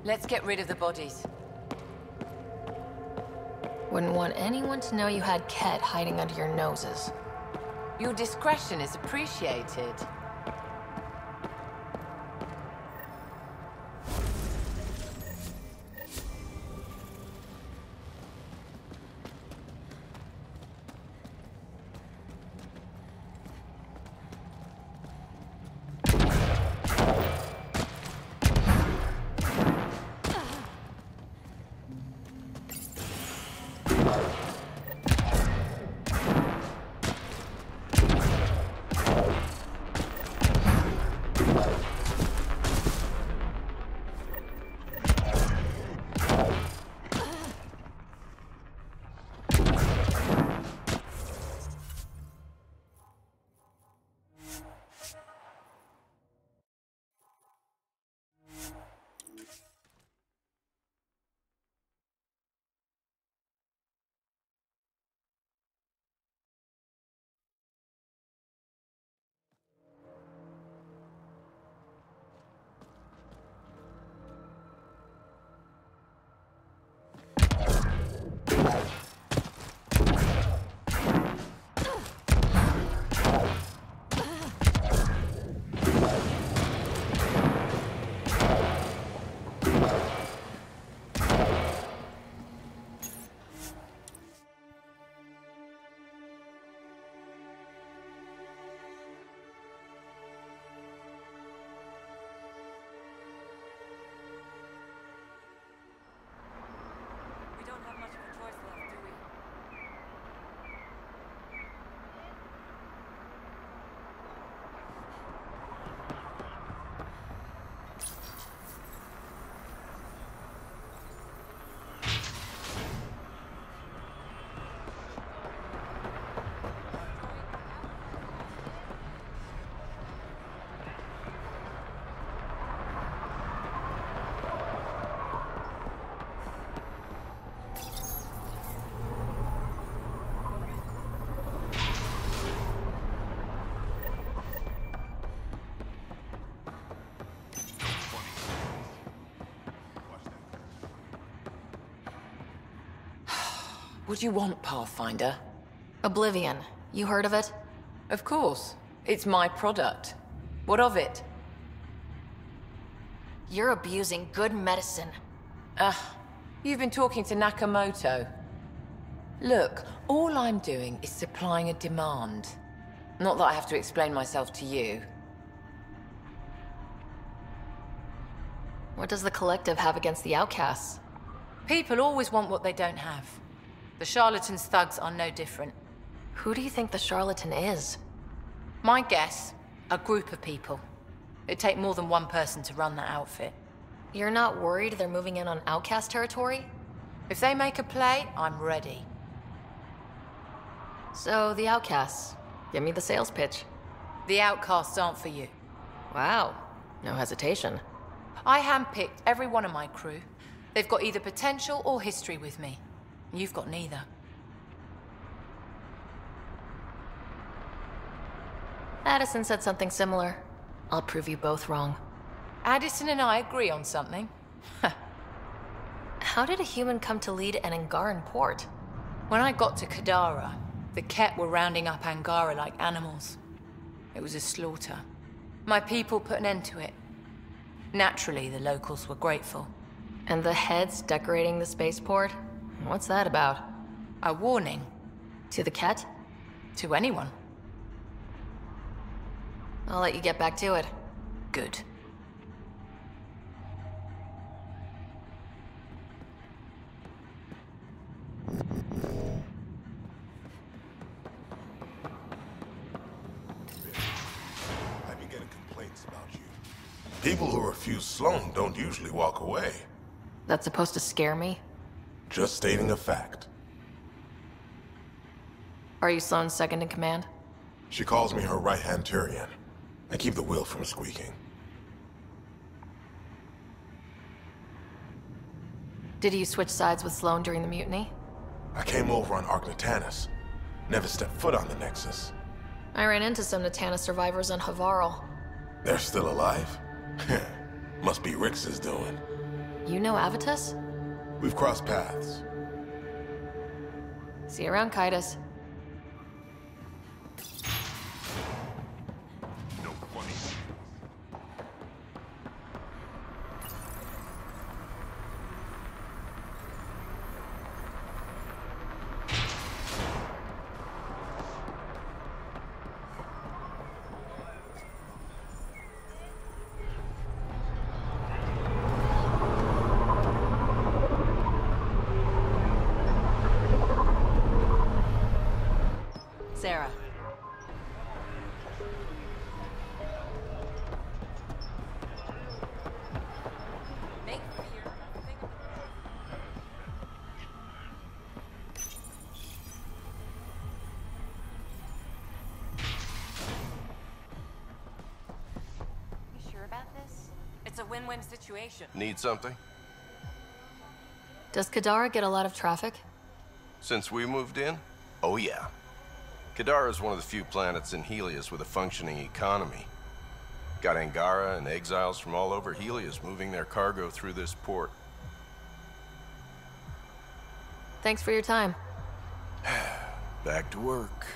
Let's get rid of the bodies. Wouldn't want anyone to know you had Ket hiding under your noses. Your discretion is appreciated. What do you want, Pathfinder? Oblivion. You heard of it? Of course. It's my product. What of it? You're abusing good medicine. You've been talking to Nakamoto. Look, all I'm doing is supplying a demand. Not that I have to explain myself to you. What does the Collective have against the outcasts? People always want what they don't have. The charlatans' thugs are no different. Who do you think the charlatan is? My guess, a group of people. It'd take more than one person to run that outfit. You're not worried they're moving in on outcast territory? If they make a play, I'm ready. So, the outcasts. Give me the sales pitch. The outcasts aren't for you. Wow. No hesitation. I handpicked every one of my crew. They've got either potential or history with me. You've got neither. Addison said something similar. I'll prove you both wrong. Addison and I agree on something. How did a human come to lead an Angaran port? When I got to Kadara, the Ket were rounding up Angara like animals. It was a slaughter. My people put an end to it. Naturally, the locals were grateful. And the heads decorating the spaceport? What's that about? A warning. To the Ket? To anyone. I'll let you get back to it. Good. I've been getting complaints about you. People who refuse Sloan don't usually walk away. That's supposed to scare me? Just stating a fact. Are you Sloane's second in command? She calls me her right-hand Turian. I keep the wheel from squeaking. Did you switch sides with Sloane during the mutiny? I came over on Arcnatanus. Never stepped foot on the Nexus. I ran into some Natana survivors on Havarl. They're still alive? Must be Rix's doing. You know Avitus? We've crossed paths. See you around, Kaitis. No funny. Sarah. You sure about this? It's a win-win situation. Need something? Does Kadara get a lot of traffic? Since we moved in? Oh yeah. Kadara is one of the few planets in Helios with a functioning economy. Got Angara and exiles from all over Helios moving their cargo through this port. Thanks for your time. Back to work.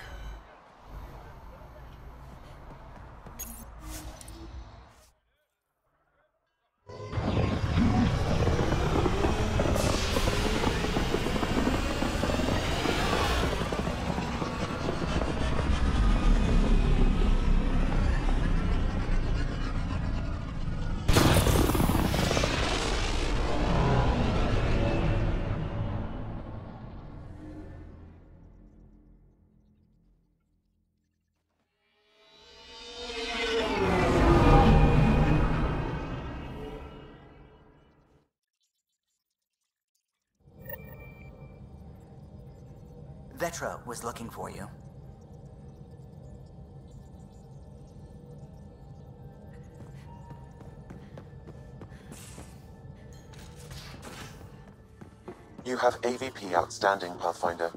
Vetra was looking for you. You have AVP outstanding, Pathfinder.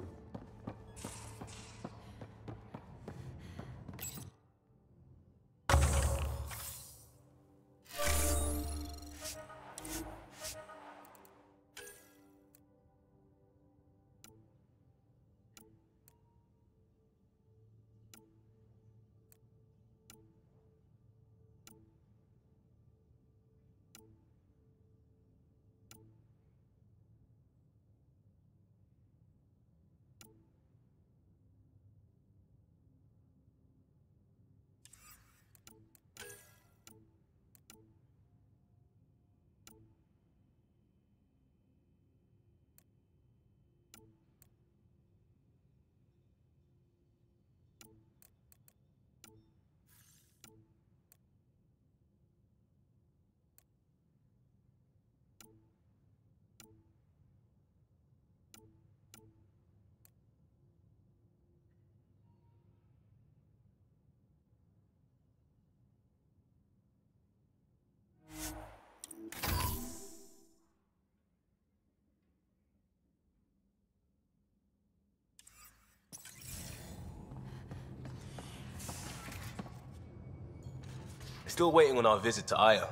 Still waiting on our visit to Aya.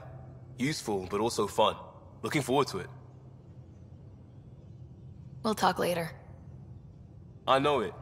Useful, but also fun. Looking forward to it. We'll talk later. I know it.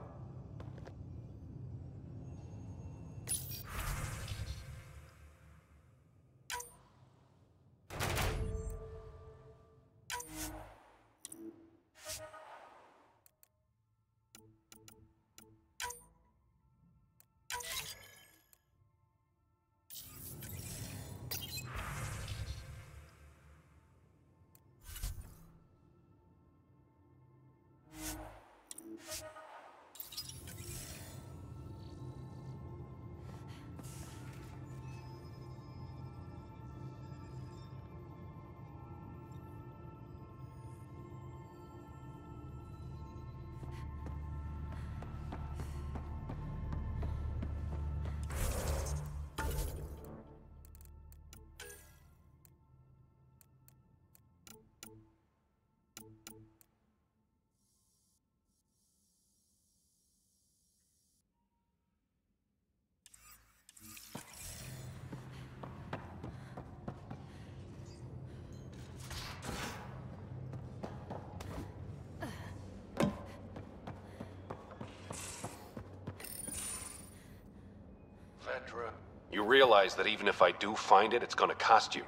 You realize that even if I do find it, it's gonna cost you.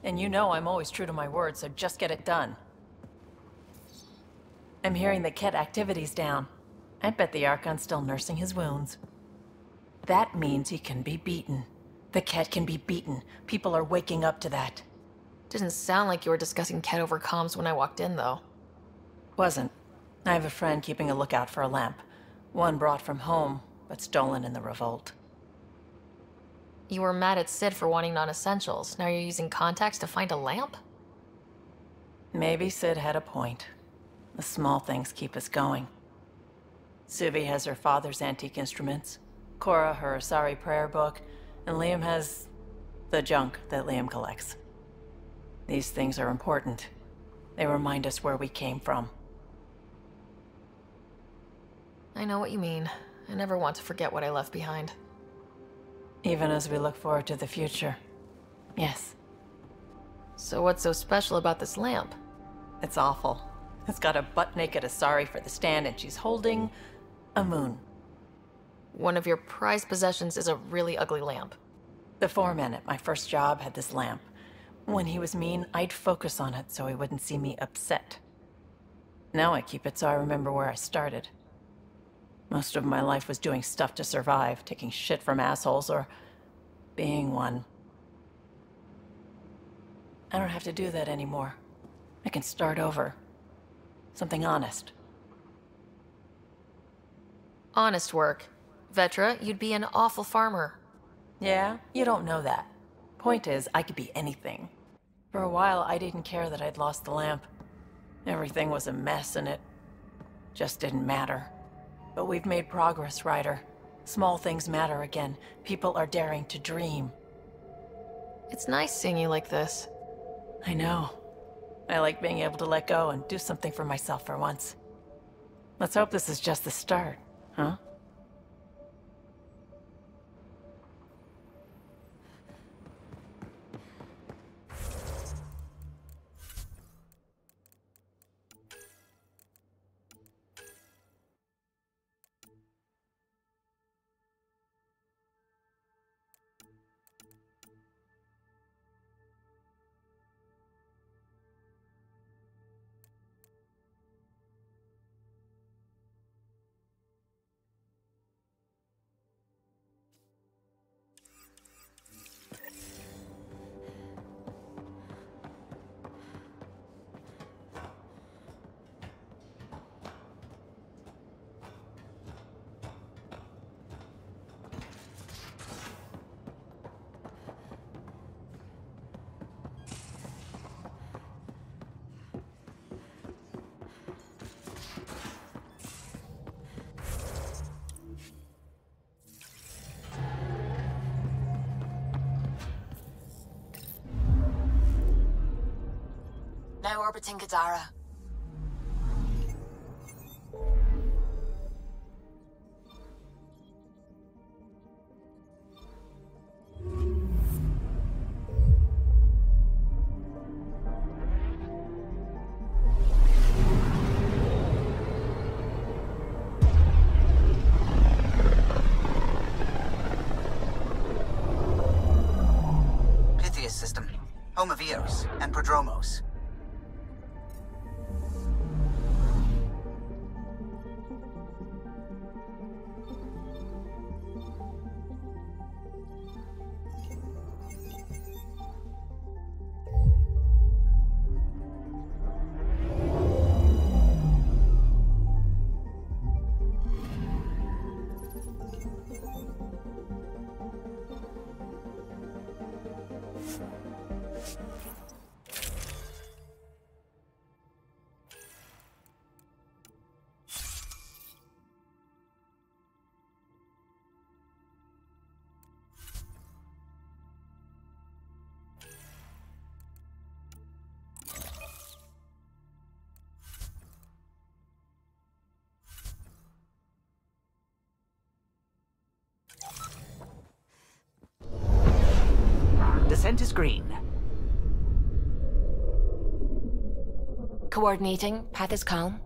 And you know I'm always true to my word, so just get it done. I'm hearing the Ket activity's down. I bet the Archon's still nursing his wounds. That means he can be beaten. The Ket can be beaten. People are waking up to that. Didn't sound like you were discussing Ket over comms when I walked in, though. Wasn't. I have a friend keeping a lookout for a lamp. One brought from home, but stolen in the revolt. You were mad at Sid for wanting non-essentials. Now you're using contacts to find a lamp? Maybe Sid had a point. The small things keep us going. Suvi has her father's antique instruments, Cora her Asari prayer book, and Liam has the junk that Liam collects. These things are important. They remind us where we came from. I know what you mean. I never want to forget what I left behind. Even as we look forward to the future. Yes. So what's so special about this lamp? It's awful. It's got a butt-naked Asari for the stand, and she's holding a moon. One of your prized possessions is a really ugly lamp. The foreman at my first job had this lamp. When he was mean, I'd focus on it so he wouldn't see me upset. Now I keep it so I remember where I started. Most of my life was doing stuff to survive, taking shit from assholes, or being one. I don't have to do that anymore. I can start over. Something honest. Honest work. Vetra, you'd be an awful farmer. Yeah? You don't know that. Point is, I could be anything. For a while, I didn't care that I'd lost the lamp. Everything was a mess, and it just didn't matter. But we've made progress, Ryder. Small things matter again. People are daring to dream. It's nice seeing you like this. I know. I like being able to let go and do something for myself for once. Let's hope this is just the start, huh? Now orbiting Kadara. home of Eos and Prodromos. Descent is green. Coordinating. Path is calm.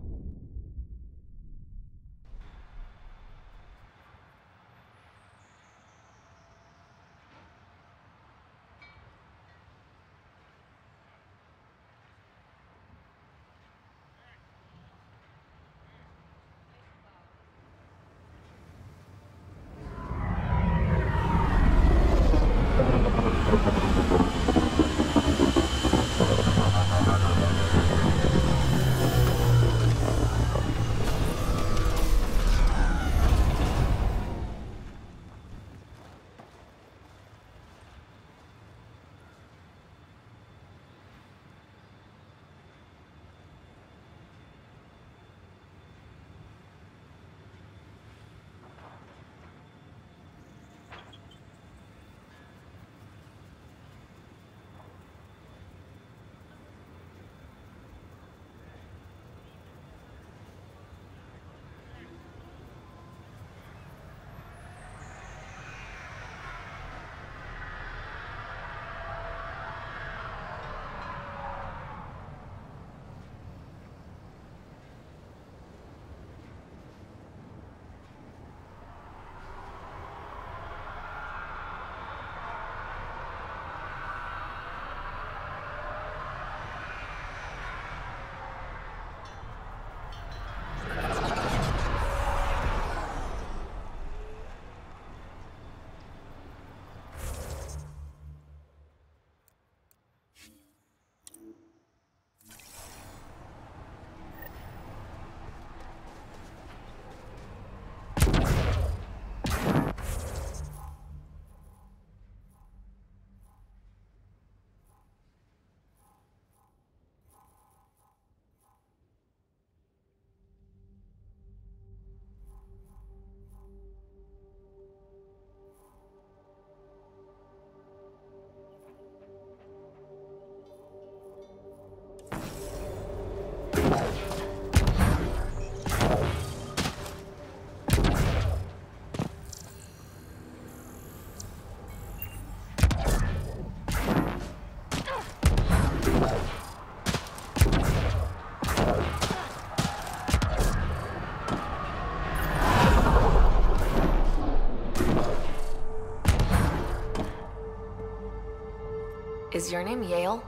Is your name Yale?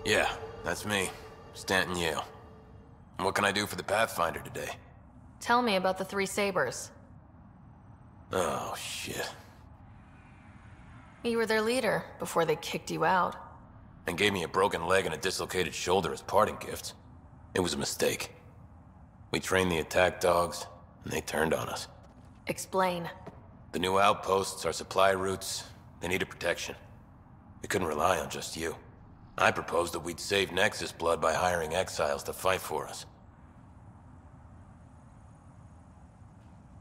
Yeah, that's me. Stanton Yale. And what can I do for the Pathfinder today? Tell me about the Three Sabers. Oh, shit. You were their leader before they kicked you out. And gave me a broken leg and a dislocated shoulder as parting gifts. It was a mistake. We trained the attack dogs, and they turned on us. Explain. The new outposts, our supply routes, they needed protection. We couldn't rely on just you. I proposed that we'd save Nexus blood by hiring exiles to fight for us.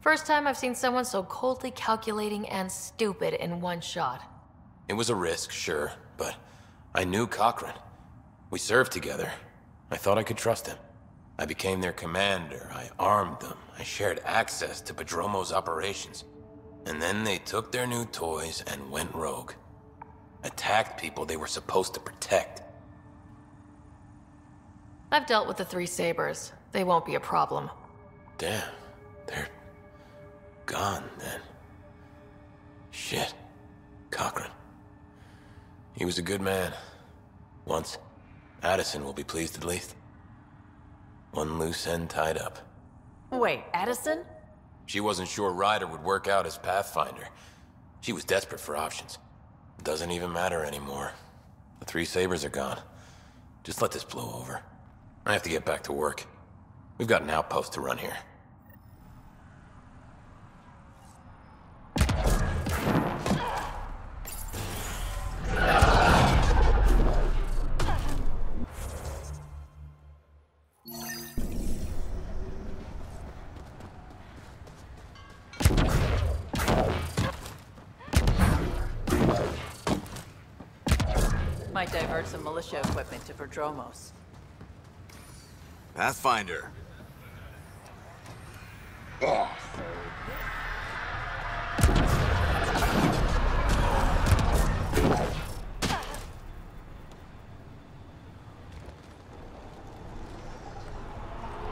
First time I've seen someone so coldly calculating and stupid in one shot. It was a risk, sure, but I knew Cochran. We served together. I thought I could trust him. I became their commander, I armed them, I shared access to Prodromos' operations. And then they took their new toys and went rogue. Attacked people they were supposed to protect. I've dealt with the Three Sabers. They won't be a problem. Damn, they're gone then. Shit, Cochran. He was a good man. Once. Addison will be pleased at least. One loose end tied up. Wait, Addison? She wasn't sure Ryder would work out as Pathfinder. She was desperate for options. Doesn't even matter anymore. The 3 sabers are gone. Just let this blow over. I have to get back to work. We've got an outpost to run here. Might divert some militia equipment to Verdromos. Pathfinder.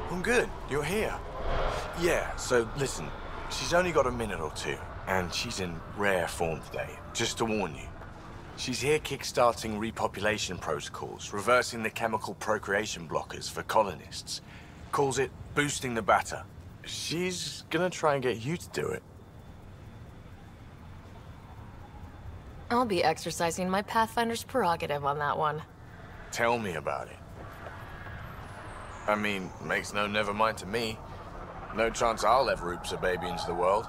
I'm good. You're here. Yeah, so listen. She's only got a minute or two, and she's in rare form today, just to warn you. She's here kickstarting repopulation protocols, reversing the chemical procreation blockers for colonists. Calls it boosting the batter. She's gonna try and get you to do it. I'll be exercising my Pathfinder's prerogative on that one. Tell me about it. I mean, makes no never mind to me. No chance I'll ever oops a baby into the world.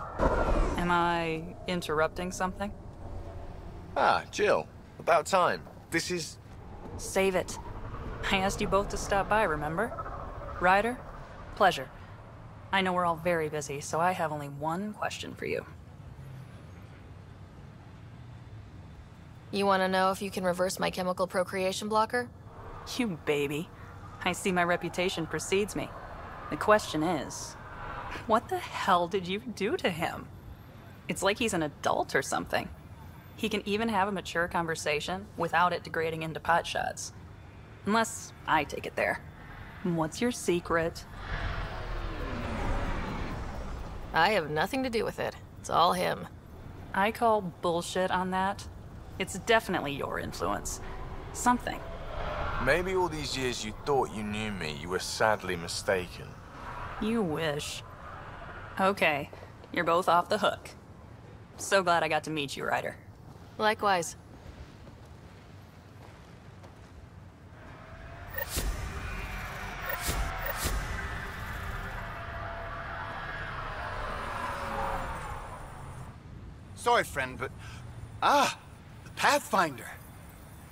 Am I interrupting something? Ah, Jill. About time. This is... Save it. I asked you both to stop by, remember? Ryder? Pleasure. I know we're all very busy, so I have only one question for you. You want to know if you can reverse my chemical procreation blocker? You baby. I see my reputation precedes me. The question is, what the hell did you do to him? It's like he's an adult or something. He can even have a mature conversation without it degrading into pot shots. Unless I take it there. What's your secret? I have nothing to do with it. It's all him. I call bullshit on that. It's definitely your influence. Something. Maybe all these years you thought you knew me, you were sadly mistaken. You wish. Okay, you're both off the hook. So glad I got to meet you, Ryder. Likewise. Sorry, friend, but... Ah! The Pathfinder!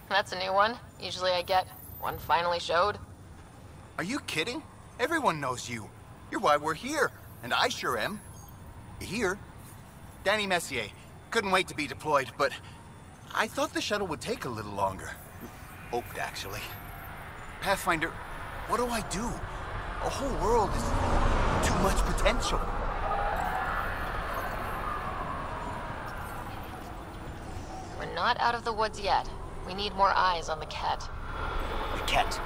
That's a new one. Usually I get one finally showed. Are you kidding? Everyone knows you. You're why we're here. And I sure am. Here? Danny Messier. Couldn't wait to be deployed, but... I thought the shuttle would take a little longer. Hoped, actually. Pathfinder, what do I do? A whole world is too much potential. We're not out of the woods yet. We need more eyes on the Ket. The Ket.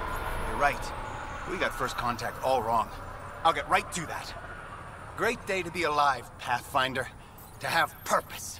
You're right. We got first contact all wrong. I'll get right to that. Great day to be alive, Pathfinder. To have purpose.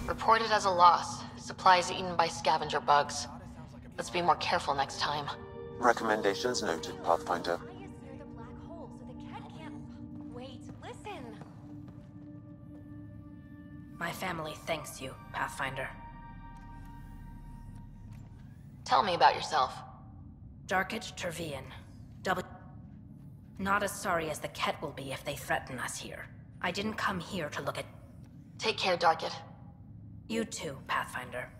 Reported as a loss. Supplies eaten by scavenger bugs. Let's be more careful next time. Recommendations noted, Pathfinder. Wait, listen. My family thanks you, Pathfinder. Tell me about yourself. Darkage Tervian. Not as sorry as the Ket will be if they threaten us here. I didn't come here to look at... Take care, Darkit. You too, Pathfinder.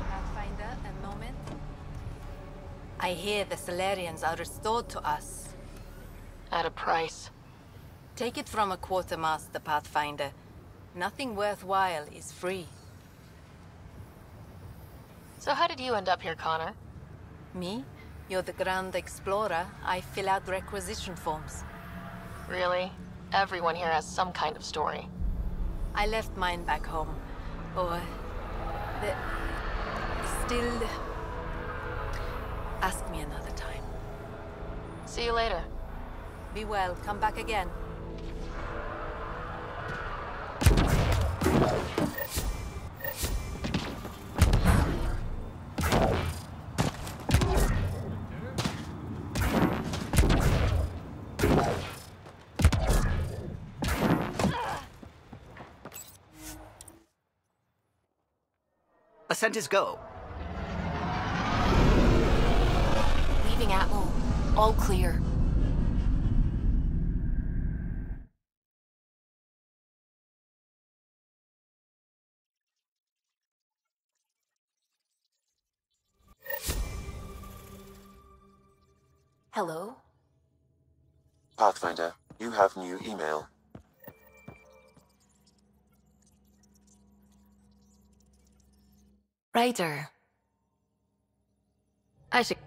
Pathfinder, a moment. I hear the Solarians are restored to us. At a price. Take it from a quartermaster, Pathfinder. Nothing worthwhile is free. So how did you end up here, Connor? Me? You're the Grand Explorer. I fill out requisition forms. Really? Everyone here has some kind of story. I left mine back home. Or... Still... Ask me another time. See you later. Be well. Come back again. Ascent is go. Leaving Atmo. All clear. Hello? Pathfinder, you have new email. Ryder. I should...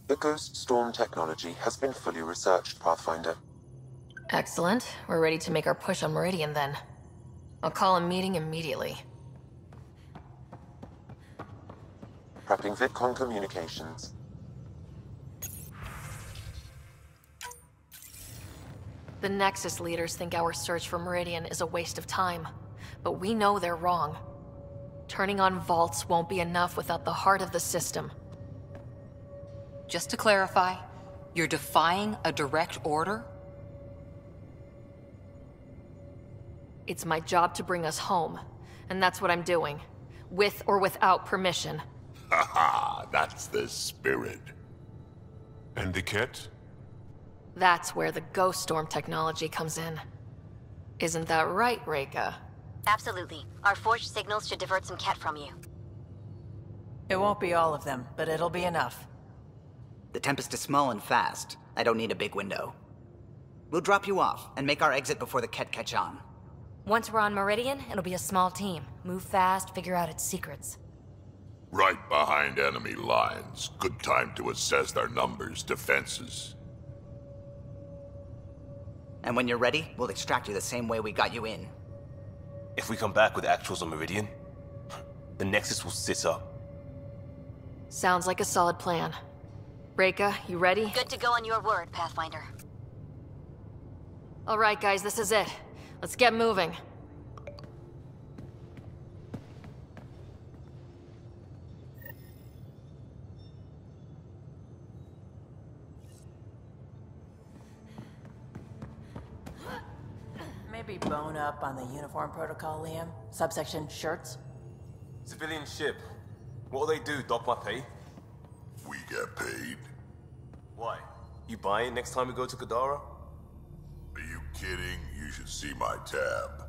The Ghost Storm technology has been fully researched, Pathfinder. Excellent. We're ready to make our push on Meridian then. I'll call a meeting immediately. Prepping VidCon communications. The Nexus leaders think our search for Meridian is a waste of time, but we know they're wrong. Turning on vaults won't be enough without the heart of the system. Just to clarify, you're defying a direct order? It's my job to bring us home, and that's what I'm doing. With or without permission. Haha, that's the spirit. And the kit? That's where the Ghost Storm technology comes in. Isn't that right, Reika? Absolutely. Our forged signals should divert some Ket from you. It won't be all of them, but it'll be enough. The Tempest is small and fast. I don't need a big window. We'll drop you off and make our exit before the Ket catch on. Once we're on Meridian, it'll be a small team. Move fast, figure out its secrets. Right behind enemy lines. Good time to assess their numbers, defenses. And when you're ready, we'll extract you the same way we got you in. If we come back with actuals on Meridian, the Nexus will sit up. Sounds like a solid plan. Reika, you ready? Good to go on your word, Pathfinder. All right, guys, this is it. Let's get moving. Maybe bone up on the uniform protocol, Liam. Subsection shirts. Civilian ship. What'll they do, dock my pay? We get paid. Why? You buy it next time we go to Kadara? kidding, you should see my tab.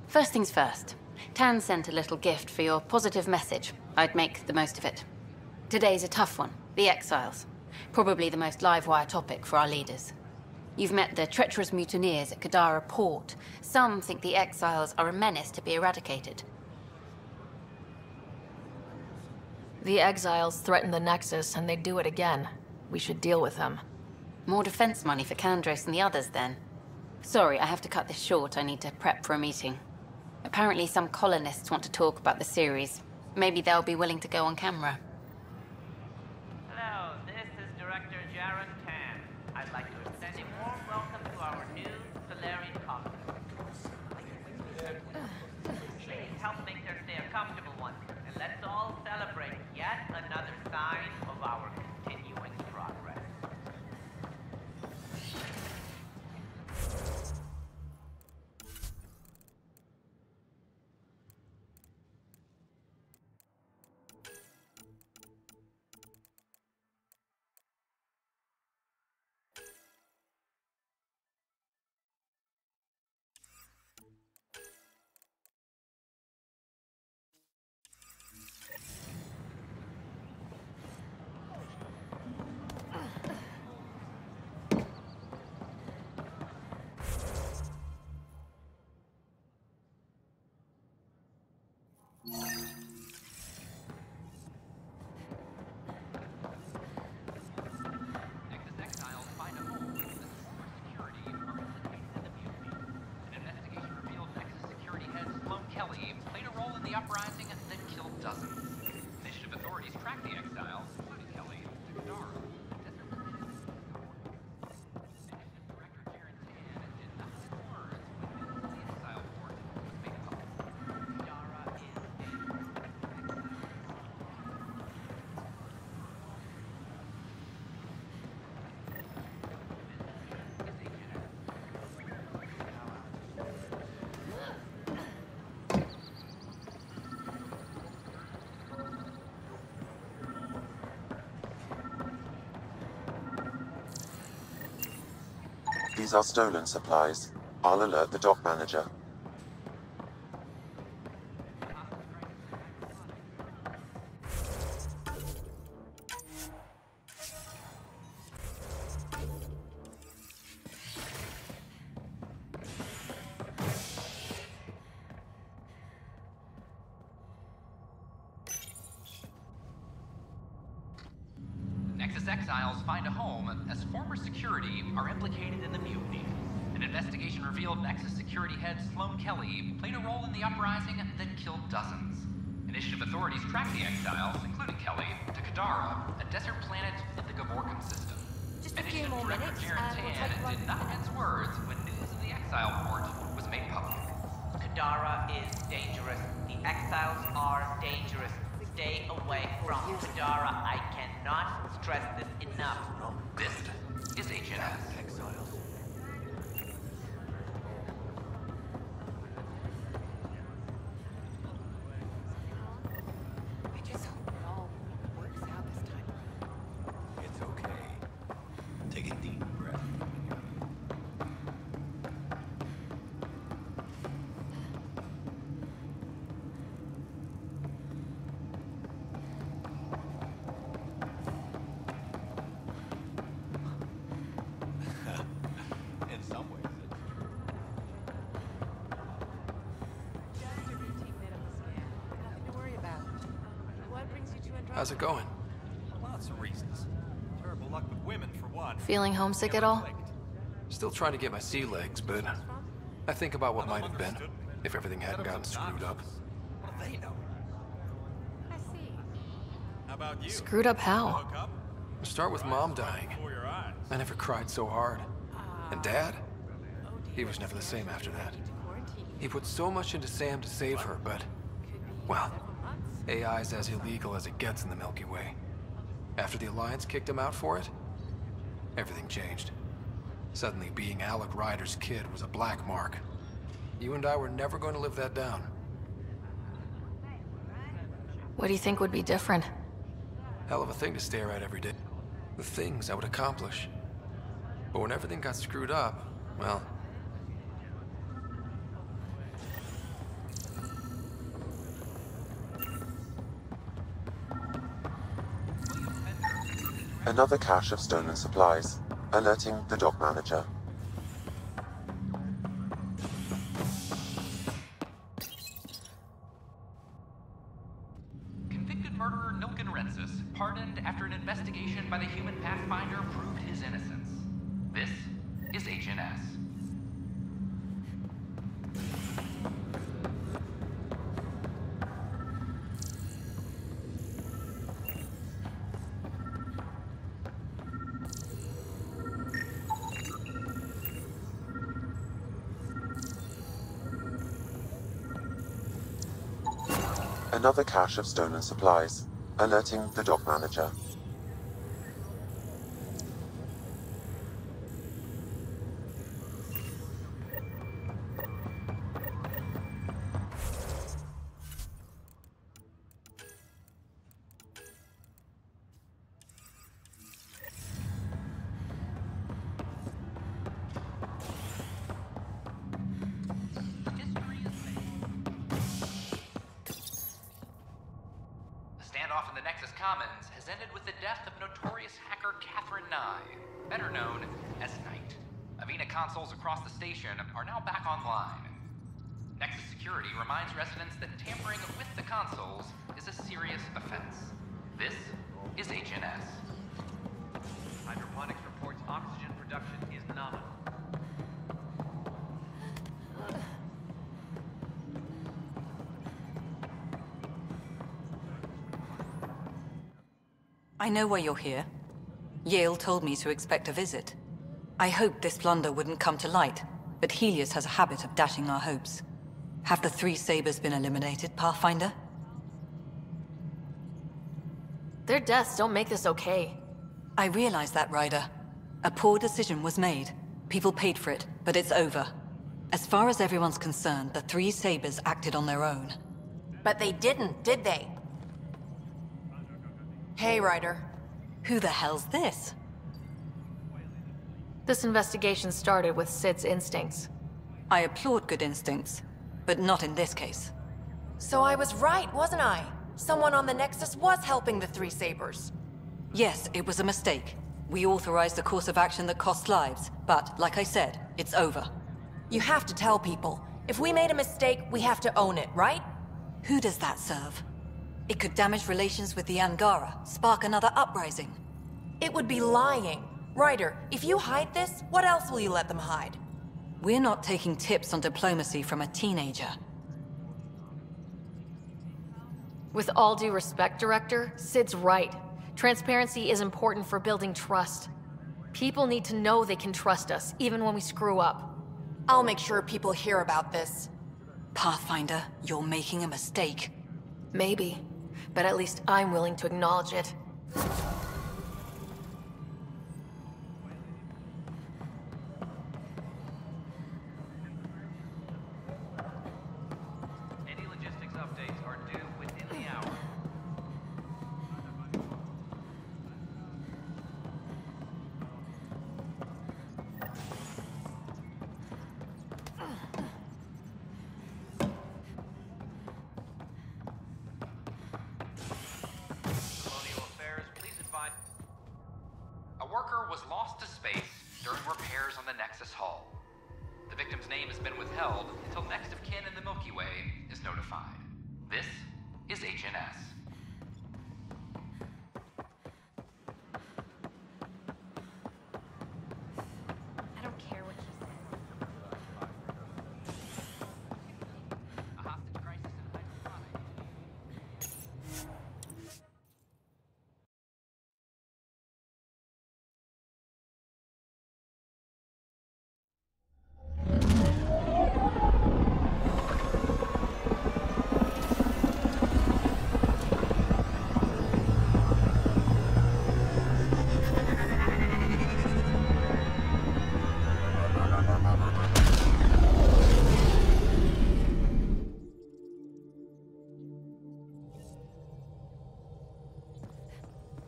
First things first. Tan sent a little gift for your positive message. I'd make the most of it. Today's a tough one. The Exiles. Probably the most live-wire topic for our leaders. You've met the treacherous mutineers at Kadara Port. Some think the Exiles are a menace to be eradicated. The Exiles threaten the Nexus, and they do it again. We should deal with them. More defense money for Kandros and the others, then. Sorry, I have to cut this short. I need to prep for a meeting. Apparently some colonists want to talk about the series. Maybe they'll be willing to go on camera. Hello, this is Director Jaron Tan. I'd like to extend a warm welcome to our new Solarian colony. Please help make their stay a comfortable one, and let's all celebrate yet another sign of our continuing progress. These are stolen supplies. I'll alert the dock manager. Nexus exiles find a home as former security are implicated in the mutiny. An investigation revealed Nexus security head Sloan Kelly played a role in the uprising that killed dozens. Initiative authorities tracked the exiles, including Kelly, to Kadara, a desert planet in the Gavorkan system. Just a few Initiative more Director minutes, Jaren and we'll Tan take one. did not mince words when news of the exile port was made public. Kadara is dangerous. The exiles are dangerous. Stay away from Kadara. I cannot stress this enough. This is HNS. I just hope it all works out this time. It's okay. Take a deep breath. In some ways, it's true. Just a routine medical scan. Nothing to worry about. What brings you to Andromeda? How's it going? Lots of reasons. Terrible luck with women, for one. Feeling homesick at all? Still trying to get my sea legs, but I think about what might have been if everything hadn't gotten screwed up. What do they know? I see. How about you? Screwed up how? Hook up? Start with Mom dying. Before your eyes. I never cried so hard. And Dad? He was never the same after that. He put so much into Sam to save her, but... well, AI's as illegal as it gets in the Milky Way. After the Alliance kicked him out for it, everything changed. Suddenly, being Alec Ryder's kid was a black mark. You and I were never going to live that down. What do you think would be different? Hell of a thing to stare at every day. The things I would accomplish. But when everything got screwed up, well... Another cache of stolen supplies. Alerting the dock manager. Convicted murderer Nilken Rensis pardoned after an investigation by the human Pathfinder proved his innocence. This is HNS. Another cache of stolen supplies. Alerting the dock manager. Standoff in the Nexus Commons has ended with the death of notorious hacker Catherine Nye, better known as Knight. Avena consoles across the station are now back online. Nexus Security reminds residents that tampering with the consoles is a serious offense. This is HNS. Hydroponics reports oxygen production is nominal. I know why you're here. Yale told me to expect a visit. I hoped this blunder wouldn't come to light, but Helios has a habit of dashing our hopes. Have the three Sabers been eliminated, Pathfinder? Their deaths don't make this okay. I realize that, Ryder. A poor decision was made. People paid for it, but it's over. As far as everyone's concerned, the three Sabers acted on their own. But they didn't, did they? Hey, Ryder. Who the hell's this? This investigation started with Sid's instincts. I applaud good instincts, but not in this case. So I was right, wasn't I? Someone on the Nexus was helping the Three Sabers. Yes, it was a mistake. We authorized a course of action that cost lives, but, like I said, it's over. You have to tell people. If we made a mistake, we have to own it, right? Who does that serve? It could damage relations with the Angara, spark another uprising. It would be lying. Ryder, if you hide this, what else will you let them hide? We're not taking tips on diplomacy from a teenager. With all due respect, Director, Sid's right. Transparency is important for building trust. People need to know they can trust us, even when we screw up. I'll make sure people hear about this. Pathfinder, you're making a mistake. Maybe, but at least I'm willing to acknowledge it. Any logistics updates are due within the hour. Colonial Affairs, please advise. A worker was lost to space during repairs on the Nexus hull. The victim's name has been withheld until next of kin in the Milky Way is notified. This is HNS. I don't care what you say. A hostage crisis in hydroponics.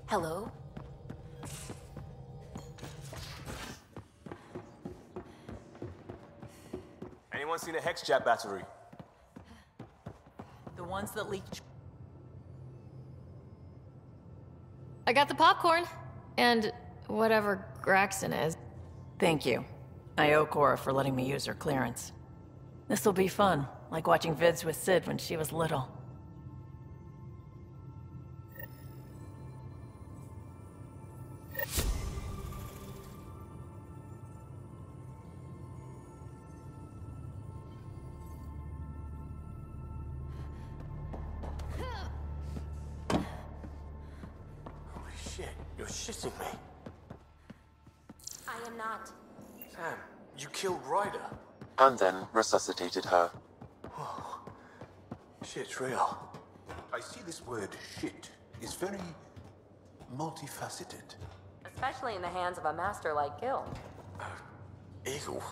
Hello? Anyone seen a Hexjet battery? The ones that leaked. I got the popcorn. And whatever Graxon is. Thank you. I owe Cora for letting me use her clearance. This'll be fun, like watching vids with Sid when she was little. Holy shit, you're shitting me. I am not. Sam, you killed Ryder. And then resuscitated her. Whoa. Shit's real. I see this word shit is very multifaceted. Especially in the hands of a master like Gil. Eagle.